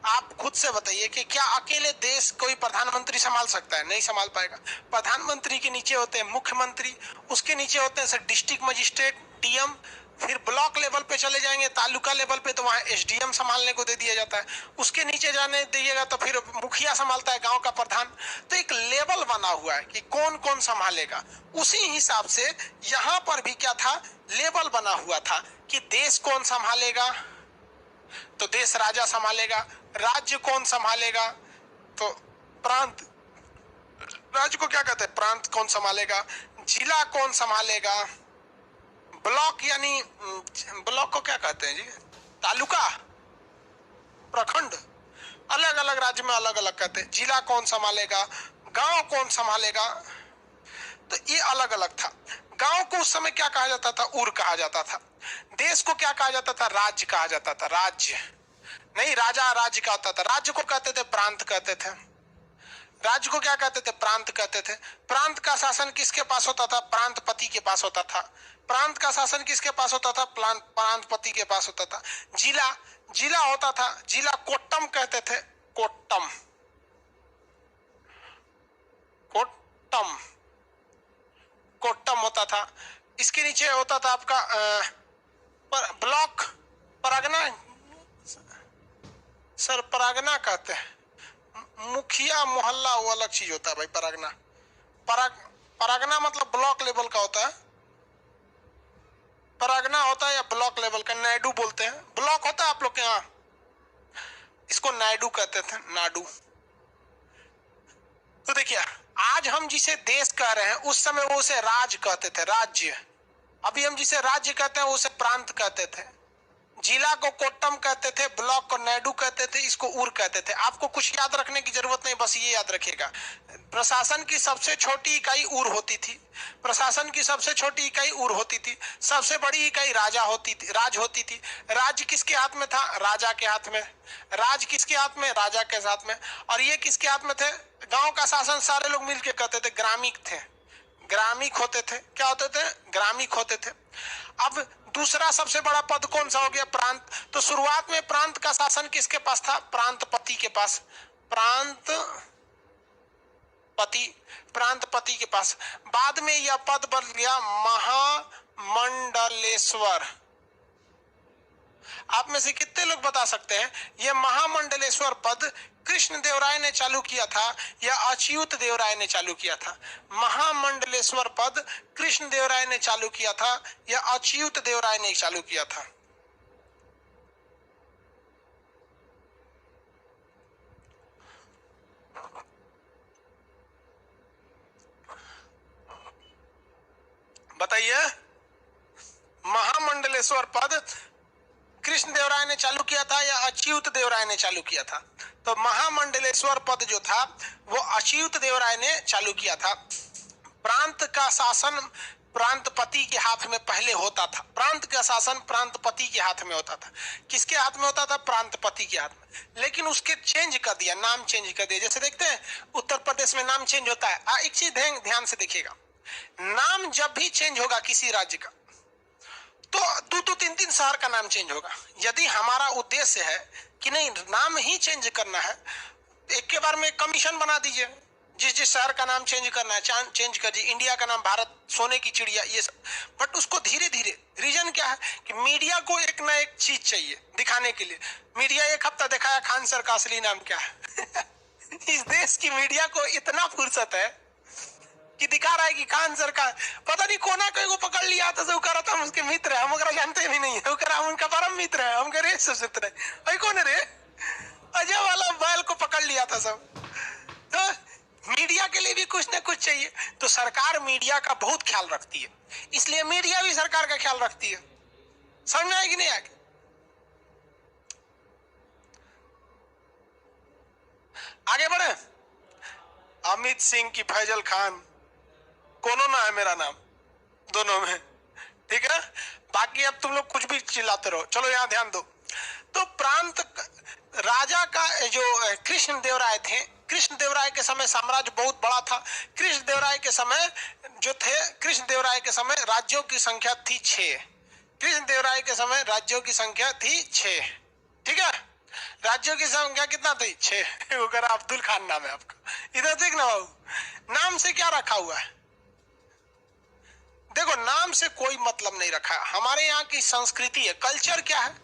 आप खुद से बताइए कि क्या अकेले देश कोई प्रधानमंत्री संभाल सकता है? नहीं संभाल पाएगा। प्रधानमंत्री के नीचे होते हैं मुख्यमंत्री, उसके नीचे होते हैं सर डिस्ट्रिक्ट मजिस्ट्रेट, डीएम, फिर ब्लॉक लेवल पे चले जाएंगे, तालुका लेवल पे तो वहां एसडीएम संभालने को दे दिया जाता है। उसके नीचे जाने दीजिएगा तो फिर मुखिया संभालता है, गांव का प्रधान। तो एक लेवल बना हुआ है कि कौन कौन संभालेगा। उसी हिसाब से यहां पर भी क्या था, लेवल बना हुआ था कि देश कौन संभालेगा, तो देश राजा संभालेगा। राज्य कौन संभालेगा, तो प्रांत, राज्य को क्या कहते हैं, प्रांत कौन संभालेगा। जिला कौन संभालेगा, ब्लॉक, यानी ब्लॉक को क्या कहते हैं जी, तालुका, प्रखंड, अलग अलग राज्य में अलग अलग कहते हैं। जिला कौन संभालेगा, गांव कौन संभालेगा, तो ये अलग अलग था। गांव को उस समय क्या कहा जाता था, उर कहा जाता था। देश को क्या कहा जाता था, राज्य कहा जाता था। राज्य नहीं, राजा राज्य का होता था। राज्य को कहते थे प्रांत कहते थे। राज्य को क्या कहते थे, प्रांत कहते थे। प्रांत का शासन किसके पास होता था, प्रांतपति के पास होता था। प्रांत का शासन किसके पास होता था, प्रांतपति के पास होता था। जिला, जिला होता था, जिला कोट्टम कहते थे, कोट्टम, कोट्टम, कोट्टम होता था। इसके नीचे होता था आपका ब्लॉक, परगना, सर परगना कहते हैं। मुखिया मोहल्ला वो अलग चीज होता है भाई, परगना। परगना मतलब ब्लॉक लेवल का होता है, परगना होता है या ब्लॉक लेवल का, नायडू बोलते हैं। ब्लॉक होता है आप लोग के यहाँ, इसको नायडू कहते थे, नाडू। तो देखिए, आज हम जिसे देश कह रहे हैं उस समय वो उसे राज कहते थे, राज्य। अभी हम जिसे राज्य कहते हैं उसे प्रांत कहते थे। जिला को कोट्टम कहते थे, ब्लॉक को नायडू कहते थे, इसको उर कहते थे। आपको कुछ याद रखने की जरूरत नहीं, बस ये याद रखिएगा। प्रशासन की सबसे छोटी इकाई उर होती थी, प्रशासन की सबसे छोटी इकाई उर होती थी। सबसे बड़ी इकाई राजा होती थी, राज होती थी। राज्य किसके हाथ में था, राजा के हाथ में। राज किसके हाथ में, राजा के हाथ में। और ये किसके हाथ में थे, गांव का शासन सारे लोग मिलकर करते थे, ग्रामीण थे, ग्रामीण होते थे। क्या होते थे, ग्रामीण होते थे। अब दूसरा सबसे बड़ा पद कौन सा हो गया, प्रांत। तो शुरुआत में प्रांत का शासन किसके पास था, प्रांतपति के पास, प्रांतपति, प्रांतपति के पास। बाद में यह पद बदल गया महामंडलेश्वर। आप में से कितने लोग बता सकते हैं यह महामंडलेश्वर पद कृष्णदेवराय ने चालू किया था या अच्युत देवराय ने चालू किया था? महामंडलेश्वर पद कृष्णदेवराय ने चालू किया था या अच्युत देवराय ने चालू किया था? बताइए, महामंडलेश्वर पद कृष्णदेवराय ने चालू किया था या अच्युत देवराय ने चालू किया था? तो महामंडलेश्वर पद जो था वो अच्युत देवराय ने चालू किया था। प्रांत का शासन प्रांतपति के हाथ में पहले होता था, प्रांत का शासन प्रांतपति के हाथ में होता था। किसके हाथ में होता था, प्रांतपति के हाथ में। लेकिन उसके चेंज कर दिया, नाम चेंज कर दिया। जैसे देखते हैं उत्तर प्रदेश में नाम चेंज होता है। एक चीज ध्यान से देखिएगा, नाम जब भी चेंज होगा किसी राज्य का तो दो तीन शहर का नाम चेंज होगा। यदि हमारा उद्देश्य है कि नहीं नाम ही चेंज करना है, एक के बार में कमीशन बना दीजिए, जिस जिस शहर का नाम चेंज करना है चेंज कर दीजिए। इंडिया का नाम भारत, सोने की चिड़िया, ये सब। बट उसको धीरे धीरे, रीजन क्या है कि मीडिया को एक ना एक चीज चाहिए दिखाने के लिए। मीडिया एक हफ्ता दिखाया खान सर का असली नाम क्या है इस देश की मीडिया को इतना फुर्सत है कि दिखा रहा है कि खान सर का पता नहीं कोना को पकड़ लिया था, जो करा था हम उसके मित्र है, हम अगर जानते भी नहीं है, वो करा हम उनका परम मित्र है, हम करे सबसे भाई कौन है रे, अजय वाला बैल को पकड़ लिया था सब। तो मीडिया के लिए भी कुछ ना कुछ चाहिए, तो सरकार मीडिया का बहुत ख्याल रखती है, इसलिए मीडिया भी सरकार का ख्याल रखती है। समझ में आए कि नहीं आगे? आगे बढ़े। अमित सिंह की फैजल खान, कोनो ना है मेरा नाम दोनों में, ठीक है। बाकी अब तुम लोग कुछ भी चिल्लाते रहो, चलो यहाँ ध्यान दो। तो प्रांत राजा का जो कृष्णदेवराय थे, कृष्णदेवराय के समय साम्राज्य बहुत बड़ा था। कृष्णदेवराय के समय जो थे, कृष्णदेवराय के समय राज्यों की संख्या थी 6। कृष्णदेवराय के समय राज्यों की संख्या थी 6, ठीक है। राज्यों की संख्या कितना थी? 6। वो कह रहा अब्दुल खान नाम है आपका। इधर देख ना बाबू, नाम से क्या रखा हुआ है? देखो, नाम से कोई मतलब नहीं रखा। हमारे यहाँ की संस्कृति है, कल्चर क्या है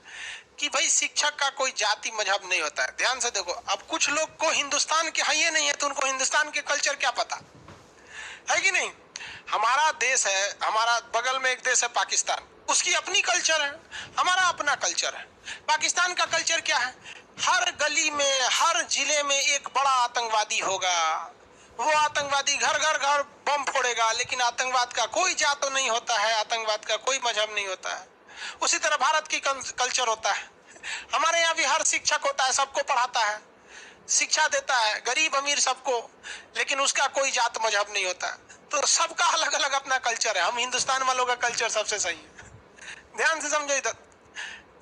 कि भाई शिक्षक का कोई जाति मजहब नहीं होता है। ध्यान से देखो, अब कुछ लोग को हिंदुस्तान के है ये नहीं है तो उनको हिंदुस्तान के कल्चर क्या पता है कि नहीं। हमारा देश है, हमारा बगल में एक देश है पाकिस्तान, उसकी अपनी कल्चर है, हमारा अपना कल्चर है। पाकिस्तान का कल्चर क्या है? हर गली में, हर जिले में एक बड़ा आतंकवादी होगा। वो आतंकवादी घर घर घर बम फोड़ेगा, लेकिन आतंकवाद का कोई जात नहीं होता है, आतंकवाद का कोई मजहब नहीं होता है। उसी तरह भारत की कल्चर होता है। हमारे यहाँ भी हर शिक्षक होता है, सबको पढ़ाता है, शिक्षा देता है, गरीब अमीर सबको, लेकिन उसका कोई जात मजहब नहीं होता है। तो सबका अलग अलग अपना कल्चर है। हम हिंदुस्तान वालों का कल्चर सबसे सही है। ध्यान से समझो इधर,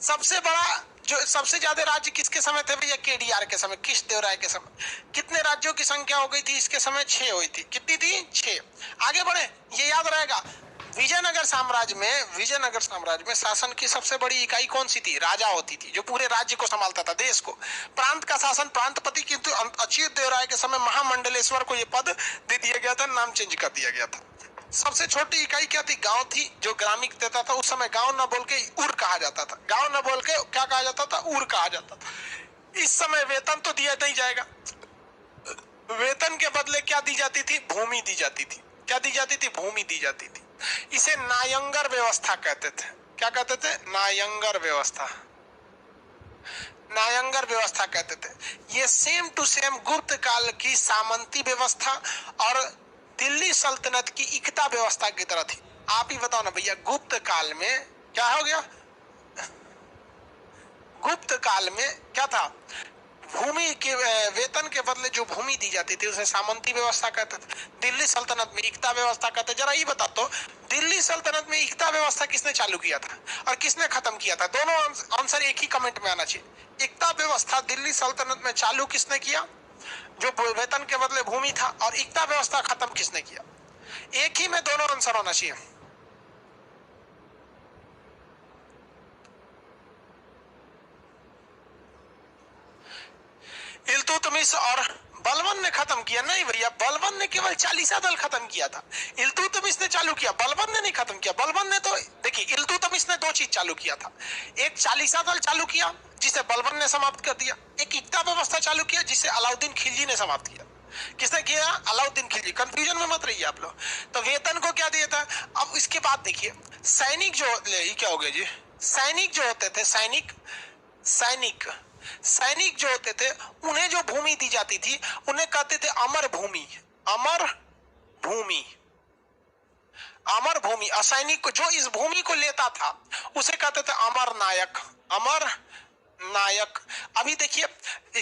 सबसे बड़ा जो सबसे ज्यादा राज्य किसके समय थे भैया? केडीआर के समय, कृष्णदेवराय के समय। कितने राज्यों की संख्या हो गई थी इसके समय? 6 हुई थी। कितनी थी? 6। आगे बढ़े, ये याद रहेगा। विजयनगर साम्राज्य में शासन की सबसे बड़ी इकाई कौन सी थी? राजा होती थी, जो पूरे राज्य को संभालता था, देश को। प्रांत का शासन प्रांतपति, किंतु अच्युत देवराय के समय महामंडलेश्वर को यह पद दे दिया गया था, नाम चेंज कर दिया गया था। सबसे छोटी इकाई क्या थी? गांव थी, जो ग्रामीण देता था। उस समय गांव न बोल के उर कहा जाता था। गांव न बोल के क्या कहा जाता था? उर कहा जाता था। इस समय वेतन तो दिया नहीं जाएगा, वेतन के बदले क्या दी जाती थी? भूमि दी जाती थी। क्या दी जाती थी? भूमि दी जाती थी। इसे नायंगर व्यवस्था कहते थे। क्या कहते थे? नायंगर व्यवस्था। नायंगर व्यवस्था कहते थे। ये सेम टू सेम गुप्त काल की सामंती व्यवस्था और दिल्ली सल्तनत की इक्ता व्यवस्था की तरह थी। आप ही बताओ ना भैया, गुप्त काल में क्या हो गया? गुप्त काल में क्या था? भूमि के वेतन के बदले जो भूमि दी जाती थी उसे सामंती व्यवस्था कहते थे। दिल्ली सल्तनत में इक्ता व्यवस्था कहते। जरा ये बता तो, दिल्ली सल्तनत में इक्ता व्यवस्था किसने चालू किया था और किसने खत्म किया था? दोनों आंसर एक ही कमेंट में आना चाहिए। इक्ता व्यवस्था दिल्ली सल्तनत में चालू किसने किया, जो वेतन के बदले भूमि था, और इक्ता व्यवस्था खत्म किसने किया? एक ही में दोनों आंसर होना चाहिए। इल्तुतमिश और बलबन ने खत्म किया? नहीं भैया, बलबन ने केवल चालीसा दल खत्म किया था, इल्तुतमिश ने चालू किया, बलबन ने नहीं खत्म किया। बलबन ने तो देखिए, इल्तुतमिश ने 2 चीज चालू किया था। एक चालीसा दल चालू किया जिसे बलबन ने समाप्त कर दिया, एक इक्ता व्यवस्था चालू किया जिसे अलाउद्दीन खिलजी ने समाप्त किया। किसने किया? अलाउद्दीन खिलजी। कंफ्यूजन में मत रहिए आप लोग। तो वेतन को क्या दिया था? अब इसके बाद देखिए, सैनिक जो क्या हो गया जी, सैनिक जो होते थे, सैनिक जो होते थे, उन्हें जो भूमि दी जाती थी उन्हें कहते थे अमर भूमि। अमर भूमि, अमर भूमि। असैनिक को, जो इस भूमि को लेता था, उसे कहते थे अमर नायक। अमर नायक। अभी देखिए,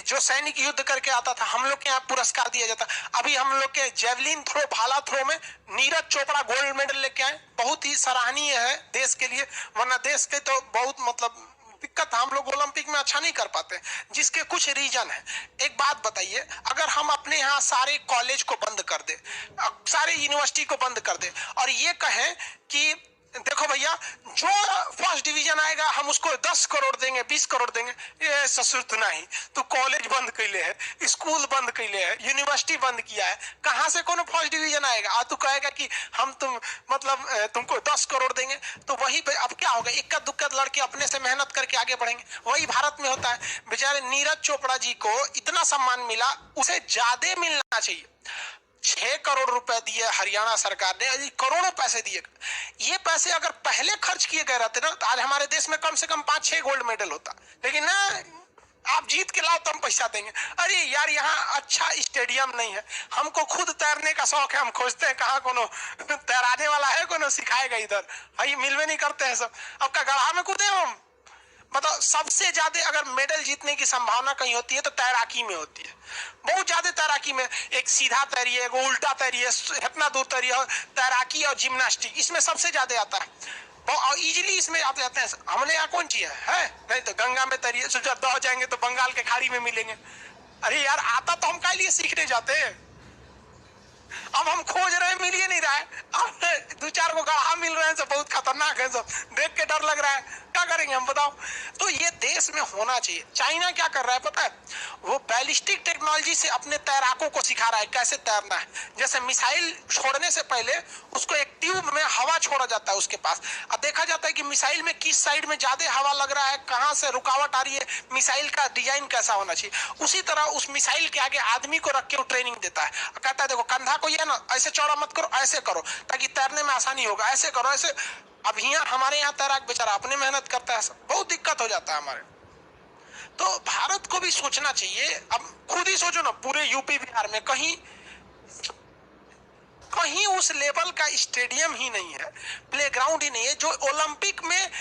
जो सैनिक युद्ध करके आता था, हम लोग के यहाँ पुरस्कार दिया जाता। अभी हम लोग के जेवलिन थ्रो, भाला थ्रो में नीरज चोपड़ा गोल्ड मेडल लेके आए, बहुत ही सराहनीय है देश के लिए। वरना देश के तो बहुत मतलब दिक्कत, हम लोग ओलंपिक में अच्छा नहीं कर पाते, जिसके कुछ रीजन है। एक बात बताइए, अगर हम अपने यहाँ सारे कॉलेज को बंद कर दे, सारे यूनिवर्सिटी को बंद कर दे, और ये कहें कि देखो भैया, जो फर्स्ट डिवीजन आएगा हम उसको 10 करोड़ देंगे, 20 करोड़ देंगे, ये ससुर तो नहीं। तू कॉलेज बंद कैले है, स्कूल बंद कैले है, यूनिवर्सिटी बंद किया है, कहां से कोनो फर्स्ट डिवीजन आएगा? और तू कहेगा कि हम मतलब तुमको 10 करोड़ देंगे। तो वही पे अब क्या होगा? इक्का दुक्का लड़के अपने से मेहनत करके आगे बढ़ेंगे। वही भारत में होता है। बेचारे नीरज चोपड़ा जी को इतना सम्मान मिला, उसे ज्यादा मिलना चाहिए। 6 करोड़ रुपए दिए हरियाणा सरकार ने, करोड़ों पैसे दिए। ये पैसे अगर पहले खर्च किए गए रहते ना, तो आज हमारे देश में कम से कम 5-6 गोल्ड मेडल होता। लेकिन ना, आप जीत के लाओ तो हम पैसा देंगे। अरे यार, यहाँ अच्छा स्टेडियम नहीं है। हमको खुद तैरने का शौक है, हम खोजते हैं कहाँ कोनो तैराने वाला है, कोनो सिखाएगा इधर। भाई मिलवे नहीं करते हैं सब। अब का गढ़ा में कूदे हम? मतलब सबसे ज्यादा अगर मेडल जीतने की संभावना कहीं होती है तो तैराकी में होती है। बहुत ज्यादा तैराकी में, एक सीधा तैरिए, एक उल्टा तैरिए, इतना दूर तैरिए। तैराकी और जिम्नास्टिक इसमें सबसे ज्यादा आता है, और इजीली इसमें आते जाते हैं। हमने यहाँ कौन चीज है? नहीं तो गंगा में तैरिए, सोचा दह जाएंगे तो बंगाल के खाड़ी में मिलेंगे। अरे यार, आता तो हम क्या लिए सीखने जाते हैं। अब हम खोज रहे हैं, मिल ही नहीं रहा है। अब 2-4 को गड्ढा मिल रहे हैं, सब बहुत खतरनाक है, सब देख के डर लग रहा है, क्या करेंगे हम बताओ। तो ये देश में होना चाहिए। चाइना क्या कर रहा है पता है, वो बैलिस्टिक टेक्नोलॉजी से अपने तैराकों को सिखा रहा है कैसे तैरना है। जैसे मिसाइल छोड़ने से पहले उसको एक ट्यूब में हवा छोड़ा जाता है उसके पास, अब देखा जाता है कि मिसाइल में किस साइड में ज्यादा हवा लग रहा है, कहां से रुकावट आ रही है, मिसाइल का डिजाइन कैसा होना चाहिए। उसी तरह उस मिसाइल के आगे आदमी को रख के वो ट्रेनिंग देता है, कहता है देखो कंधा को ये ना ऐसे चौड़ा मत करो, ऐसे करो ताकि तैरने में आसानी होगा, ऐसे करो ऐसे। अब यहाँ हमारे यहाँ तैराक बेचारा अपने मेहनत करता है, बहुत दिक्कत हो जाता है हमारे। तो भारत को भी सोचना चाहिए। अब खुद ही सोचो ना, पूरे यूपी बिहार में कहीं कहीं उस लेवल का स्टेडियम ही नहीं है, प्लेग्राउंड ही नहीं है जो ओलंपिक में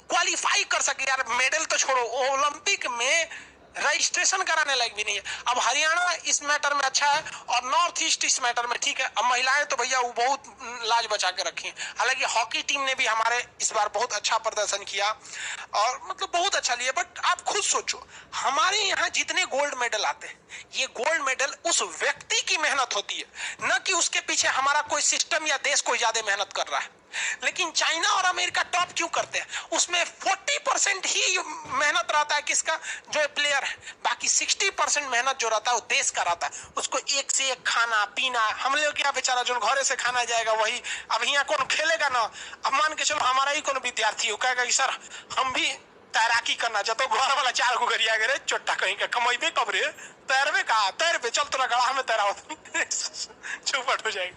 क्वालिफाई कर सके। यार मेडल तो छोड़ो, ओलंपिक में रजिस्ट्रेशन कराने लायक भी नहीं है। अब हरियाणा इस मैटर में अच्छा है और नॉर्थ ईस्ट इस मैटर में ठीक है। अब महिलाएं तो भैया वो बहुत लाज बचा के रखी हैं। हालांकि हॉकी टीम ने भी हमारे इस बार बहुत अच्छा प्रदर्शन किया और मतलब बहुत अच्छा लिया। बट आप खुद सोचो, हमारे यहाँ जितने गोल्ड मेडल आते हैं, ये गोल्ड मेडल उस व्यक्ति की मेहनत होती है, न कि उसके पीछे हमारा कोई सिस्टम या देश कोई ज्यादा मेहनत कर रहा है। लेकिन चाइना और अमेरिका टॉप क्यों करते हैं, उसमें 40% ही मेहनत रहता है किसका, जो प्लेयर है। बाकी 60% मेहनत जो रहता है वो देश का रहता है। उसको एक से एक खाना पीना, हम लोग क्या बेचारा जो घरे से खाना जाएगा वही। अब यहाँ कौन खेलेगा ना, अब मान के चलो हमारा ही कौन विद्यार्थी हो कहेगा कि सर हम भी तैराकी करना चाहते हो, घर वाला 4 को गरिया गए चोट्टा कहीं का कमेबे कब रे, तैरवे कहा तैर पे चल तोरा गढ़ा में तैरा चौपट हो जाएगी।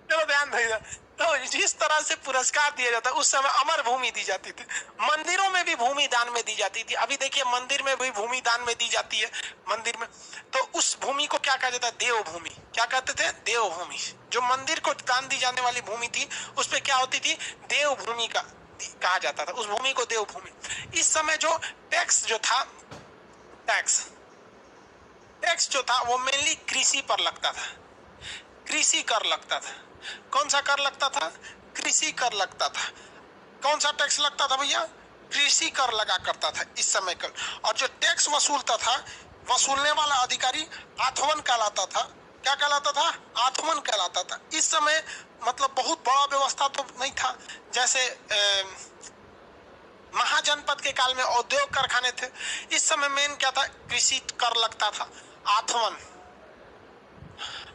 चलो ध्यान दीजिए। तो जिस तरह से पुरस्कार दिया जाता है, उस समय अमर भूमि दी जाती थी, मंदिरों में भी भूमि दान में दी जाती थी। अभी देखिए मंदिर में भी भूमि दान में दी जाती है मंदिर में। तो उस भूमि को क्या कहा जाता है, देवभूमि। क्या कहते थे, देवभूमि। जो मंदिर को दान दी जाने वाली भूमि थी उस पर क्या होती थी, देवभूमि का कहा जाता था, उस भूमि को देवभूमि। इस समय जो टैक्स जो था, टैक्स जो था वो मेनली कृषि पर लगता था, कृषि कर लगता था। कौन सा कर लगता था, कृषि कर लगता था। कौन सा टैक्स लगता था भैया, कृषि कर लगा करता था इस समय कर। और जो टैक्स वसूलता था, वसूलने वाला अधिकारी आथवन कहलाता था। क्या कहलाता था, आथवन कहलाता था। इस समय मतलब बहुत बड़ा व्यवस्था तो नहीं था, जैसे महाजनपद के काल में औद्योगिक कारखाने थे। इस समय मेन क्या था, कृषि कर लगता था।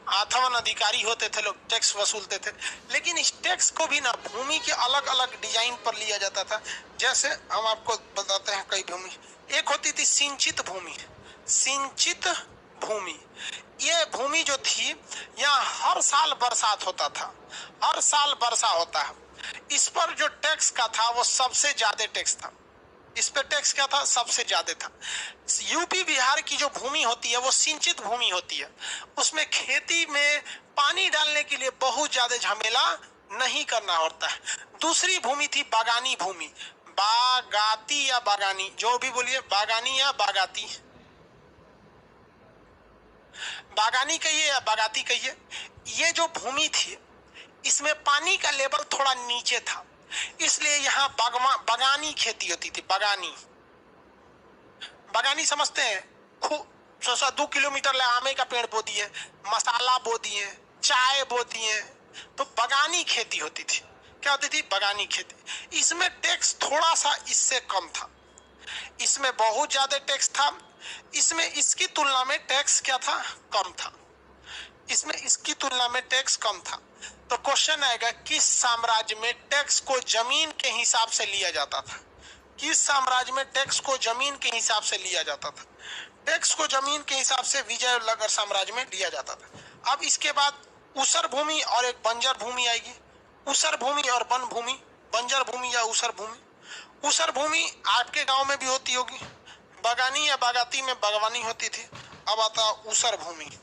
आथवन अधिकारी होते थे, लोग टैक्स वसूलते थे। लेकिन इस टैक्स को भी ना भूमि के अलग अलग डिजाइन पर लिया जाता था। जैसे हम आपको बताते हैं कई भूमि, एक होती थी सिंचित भूमि। सिंचित भूमि, ये भूमि जो थी यहाँ हर साल बरसात होता था, हर साल वर्षा होता है। इस पर जो टैक्स का था वो सबसे ज्यादा टैक्स था। इस पे टैक्स क्या था, सबसे ज्यादा था। यूपी बिहार की जो भूमि होती है वो सिंचित भूमि होती है। उसमें खेती में पानी डालने के लिए बहुत ज्यादा झमेला नहीं करना होता है। दूसरी भूमि थी बागानी भूमि, बागाती या बागानी, जो भी बोलिए, बागानी या बागाती, बागानी कहिए या बागाती कहिए। ये जो भूमि थी इसमें पानी का लेवल थोड़ा नीचे था, इसलिए यहाँ बागानी खेती होती थी। बागानी समझते हैं, खूब 2 किलोमीटर ले आमे का पेड़ बो दिए, मसाला बो दिए, चाय बो दिए, तो बागानी खेती होती थी। क्या होती थी, बागानी खेती। इसमें टैक्स थोड़ा सा इससे कम था, इसमें बहुत ज्यादा टैक्स था, इसमें इसकी तुलना में टैक्स क्या था, कम था। इसमें इसकी तुलना में टैक्स कम था। तो क्वेश्चन आएगा, किस साम्राज्य में टैक्स को जमीन के हिसाब से लिया जाता था, किस साम्राज्य में टैक्स को जमीन के हिसाब से लिया जाता था। टैक्स को जमीन के हिसाब से विजयनगर साम्राज्य में लिया जाता था। अब इसके बाद ऊसर भूमि और एक बंजर भूमि आएगी। ऊसर भूमि और वन भूमि, बंजर भूमि या ऊसर भूमि। ऊसर भूमि आपके गांव में भी होती होगी, बागानी या बागाती में बागवानी होती थी। अब आता ऊसर भूमि।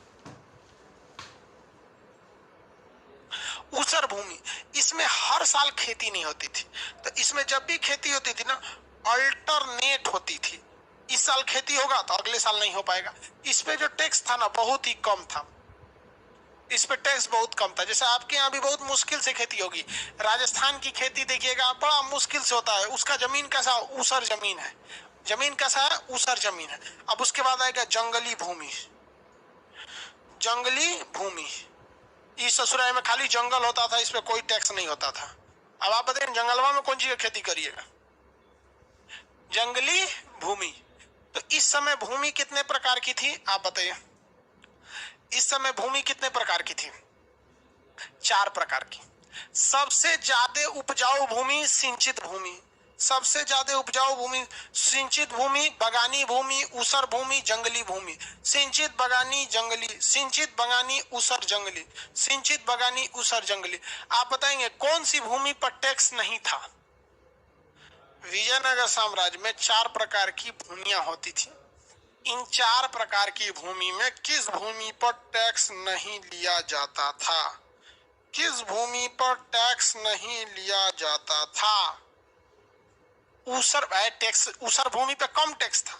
ऊसर भूमि, इसमें हर साल खेती नहीं होती थी, तो इसमें जब भी खेती होती थी ना, अल्टरनेट होती थी। इस साल खेती होगा तो अगले साल नहीं हो पाएगा। इस पे जो टैक्स था ना बहुत ही कम था, इस पे टैक्स बहुत कम था। जैसे आपके यहाँ भी बहुत मुश्किल से खेती होगी, राजस्थान की खेती देखिएगा बड़ा मुश्किल से होता है। उसका जमीन कैसा, ऊसर जमीन है, जमीन कैसा है, ऊसर जमीन है। अब उसके बाद आएगा जंगली भूमि। जंगली भूमि, इस ससुराल में खाली जंगल होता था, इस पे कोई टैक्स नहीं होता था। अब आप बताइए जंगलवा में कौन सी की खेती करिएगा? जंगली भूमि। तो इस समय भूमि कितने प्रकार की थी आप बताइए? इस समय भूमि कितने प्रकार की थी? 4 प्रकार की। सबसे ज्यादा उपजाऊ भूमि सिंचित भूमि, सबसे ज्यादा उपजाऊ भूमि सिंचित भूमि, बगानी भूमि, ऊसर भूमि, जंगली भूमि। सिंचित बगानी जंगली, सिंचित बगानी ऊसर जंगली, सिंचित बगानी ऊसर जंगली। आप बताएंगे कौन सी भूमि पर टैक्स नहीं था? विजयनगर साम्राज्य में 4 प्रकार की भूमियां होती थी। इन 4 प्रकार की भूमि में किस भूमि पर टैक्स नहीं लिया जाता था? किस भूमि पर टैक्स नहीं लिया जाता था? ऊसर टैक्स, ऊसर भूमि पे कम टैक्स था।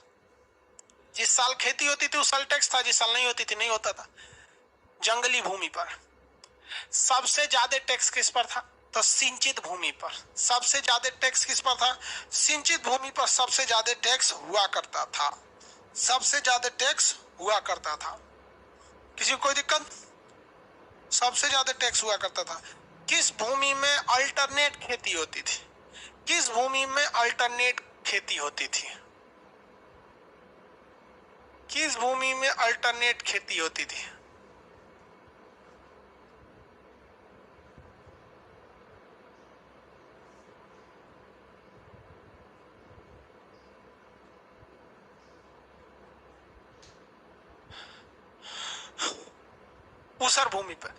जिस साल खेती होती थी उस साल टैक्स था, जिस साल नहीं होती थी नहीं होता था। जंगली भूमि पर सबसे ज्यादा टैक्स किस पर था? तो सिंचित भूमि पर। सबसे ज्यादा टैक्स किस पर था? सिंचित भूमि पर सबसे ज्यादा टैक्स हुआ करता था। सबसे ज्यादा टैक्स हुआ करता था। किसी को कोई दिक्कत? सबसे ज्यादा टैक्स हुआ करता था। किस भूमि में अल्टरनेट खेती होती थी? किस भूमि में अल्टरनेट खेती होती थी? किस भूमि में अल्टरनेट खेती होती थी? ऊसर भूमि पर।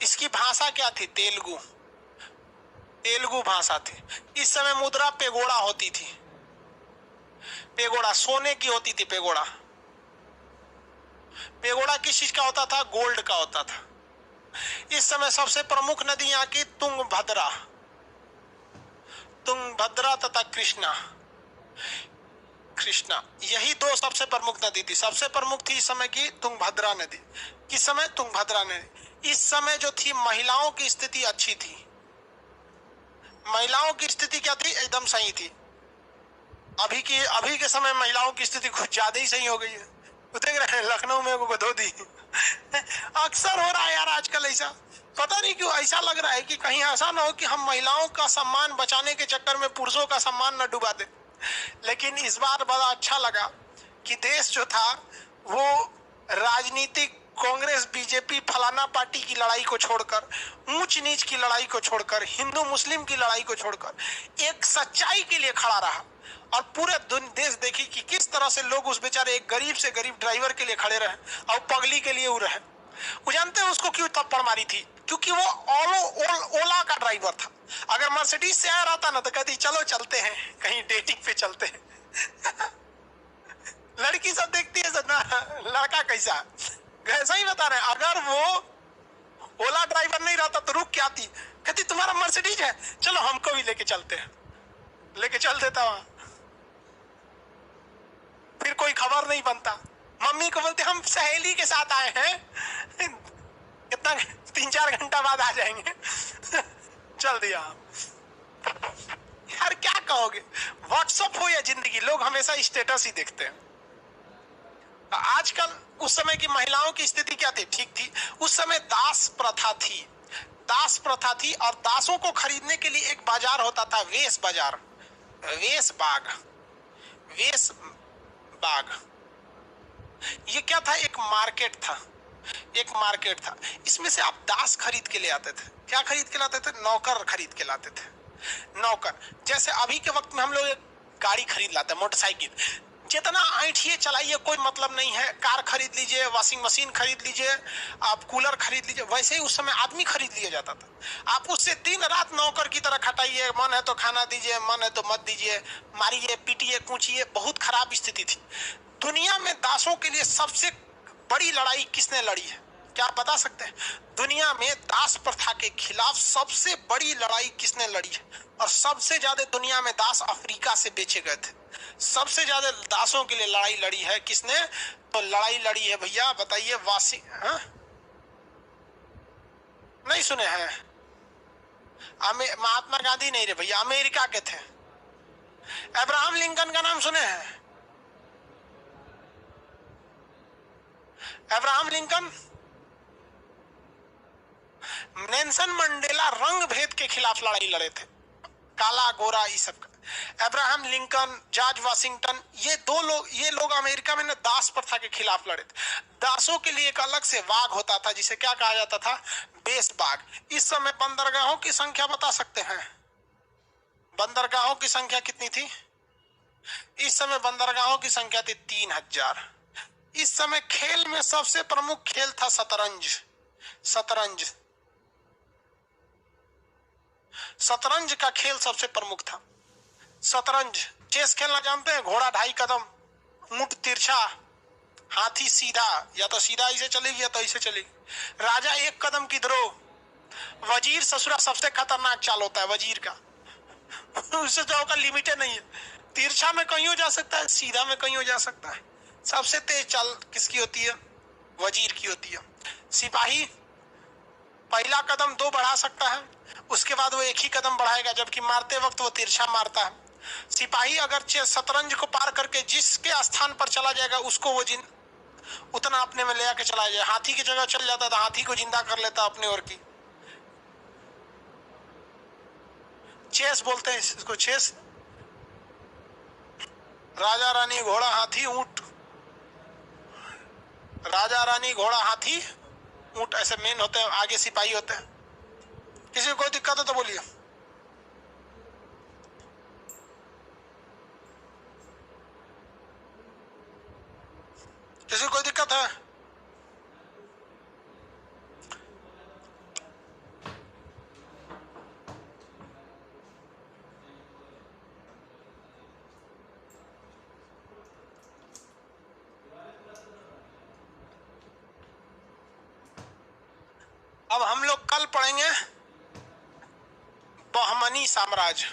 इसकी भाषा क्या थी? तेलुगु। तेलुगु भाषा थी। इस समय मुद्रा पेगोड़ा होती थी। पेगोड़ा सोने की होती थी। पेगोड़ा, पेगोड़ा किस चीज का होता था? गोल्ड का होता था। इस समय सबसे प्रमुख नदी यहाँ की तुंगभद्रा, तुंगभद्रा तथा कृष्णा। कृष्णा, यही 2 सबसे प्रमुख नदी थी। सबसे प्रमुख थी इस समय की तुंगभद्रा नदी। किस समय? तुंगभद्रा नदी। इस समय जो थी महिलाओं की स्थिति अच्छी थी। महिलाओं की स्थिति क्या थी? एकदम सही थी। अभी के समय महिलाओं की स्थिति कुछ ज्यादा ही सही हो गई है। देख रहे हैं लखनऊ में वो धोती अक्सर हो रहा है यार आजकल ऐसा। पता नहीं क्यों ऐसा लग रहा है कि कहीं ऐसा ना हो कि हम महिलाओं का सम्मान बचाने के चक्कर में पुरुषों का सम्मान न डुबा दे। लेकिन इस बार बड़ा अच्छा लगा कि देश जो था वो राजनीतिक कांग्रेस बीजेपी फलाना पार्टी की लड़ाई को छोड़कर, ऊंच नीच की लड़ाई को छोड़कर, हिंदू मुस्लिम की लड़ाई को छोड़कर एक सच्चाई के लिए खड़ा रहा। और पूरे देश देखी कि किस तरह से लोग उस बेचारे एक गरीब से गरीब ड्राइवर के लिए खड़े रहे और पगली के लिए वो रहे। वो जानते हैं उसको क्यों थप्पड़ मारी थी? क्योंकि वो ओला का ड्राइवर था। अगर मर्सिडीज से आ रहा था ना तो कहती चलो चलते हैं कहीं डेटिंग पे चलते हैं लड़की सब देखती है ना लड़का कैसा, ऐसा ही बता रहे। अगर वो ओला ड्राइवर नहीं रहता तो रुक के आती, कहती तुम्हारा मर्सिडीज है, चलो हमको भी लेके चलते हैं। लेके चल देता वहां, फिर कोई खबर नहीं बनता। मम्मी को बोलते हम सहेली के साथ आए हैं कितना 3-4 घंटा बाद आ जाएंगे चल दिया। यार क्या कहोगे? व्हाट्सएप हो या जिंदगी, लोग हमेशा स्टेटस ही देखते हैं। आजकल उस समय की महिलाओं की स्थिति क्या थी? ठीक थी। उस समय दास प्रथा थी। दास प्रथा थी और दासों को खरीदने के लिए एक बाजार होता था, वेश बाजार, वेश बाग, वेश बाग। ये क्या था? एक मार्केट था, एक मार्केट था। इसमें से आप दास खरीद के ले आते थे। क्या खरीद के लाते थे? नौकर खरीद के लाते थे। नौकर, जैसे अभी के वक्त में हम लोग एक गाड़ी खरीद लाते हैं, मोटरसाइकिल, जितना ऐठिए चलाइए कोई मतलब नहीं है। कार खरीद लीजिए, वॉशिंग मशीन खरीद लीजिए, आप कूलर खरीद लीजिए। वैसे ही उस समय आदमी खरीद लिया जाता था। आप उससे दिन रात नौकर की तरह खटाइए, मन है तो खाना दीजिए, मन है तो मत दीजिए, मारिए पीटिए कूचिए। बहुत खराब स्थिति थी। दुनिया में दासों के लिए सबसे बड़ी लड़ाई किसने लड़ी है? क्या आप बता सकते हैं? दुनिया में दास प्रथा के खिलाफ सबसे बड़ी लड़ाई किसने लड़ी है? और सबसे ज्यादा दुनिया में दास अफ्रीका से बेचे गए थे। सबसे ज्यादा दासों के लिए लड़ाई लड़ी है किसने? तो लड़ाई लड़ी है भैया, बताइए वासी, हाँ? नहीं सुने हैं? महात्मा गांधी नहीं रे भैया, अमेरिका के थे। अब्राहम लिंकन का नाम सुने हैं? अब्राहम लिंकन नेल्सन मंडेला रंग भेद के खिलाफ लड़ाई लड़े थे, काला गोरा ये सब का। अब्राहम लिंकन, जॉर्ज वाशिंगटन, ये लोग अमेरिका में ना दास प्रथा के खिलाफ लड़े थे। दासों के लिए एक अलग से बाग होता था जिसे क्या कहा जाता था, बेस बाग। इस समय बंदरगाहों की संख्या बता सकते हैं, बंदरगाहों की संख्या कितनी थी? इस समय बंदरगाहों की संख्या थी 3000। इस समय खेल में सबसे प्रमुख खेल था शतरंज। शतरंज का खेल सबसे प्रमुख था। शतरंज, चेस खेलना जानते हैं? घोड़ा 2.5 कदम, ऊंट तिरछा, हाथी सीधा, या तो सीधा ऐसे चलेगी या तो ऐसे चलेगी, राजा 1 कदम की द्रोह, वजीर ससुरा सबसे खतरनाक चाल होता है वजीर का। उससे जो का लिमिट नहीं है, तिरछा में कहीं हो जा सकता है, सीधा में कहीं हो जा सकता है। सबसे तेज चाल किसकी होती है? वजीर की होती है। सिपाही पहला कदम 2 बढ़ा सकता है, उसके बाद वो 1 ही कदम बढ़ाएगा, जबकि मारते वक्त वो तिरछा मारता है। सिपाही अगर शतरंज को पार करके जिसके स्थान पर चला जाएगा उसको वो उतना अपने में ले आके चला जाए। हाथी की जगह चल जाता था, हाथी को जिंदा कर लेता अपने ओर की। चेस बोलते हैं इसको, चेस। राजा रानी घोड़ा हाथी ऊंट, राजा रानी घोड़ा हाथी ऊंट ऐसे मेन होते हैं, आगे सिपाही होते हैं। किसी को कोई दिक्कत हो तो बोलिए। किसी को कोई दिक्कत है? अब हम लोग कल पढ़ेंगे बहमनी साम्राज्य।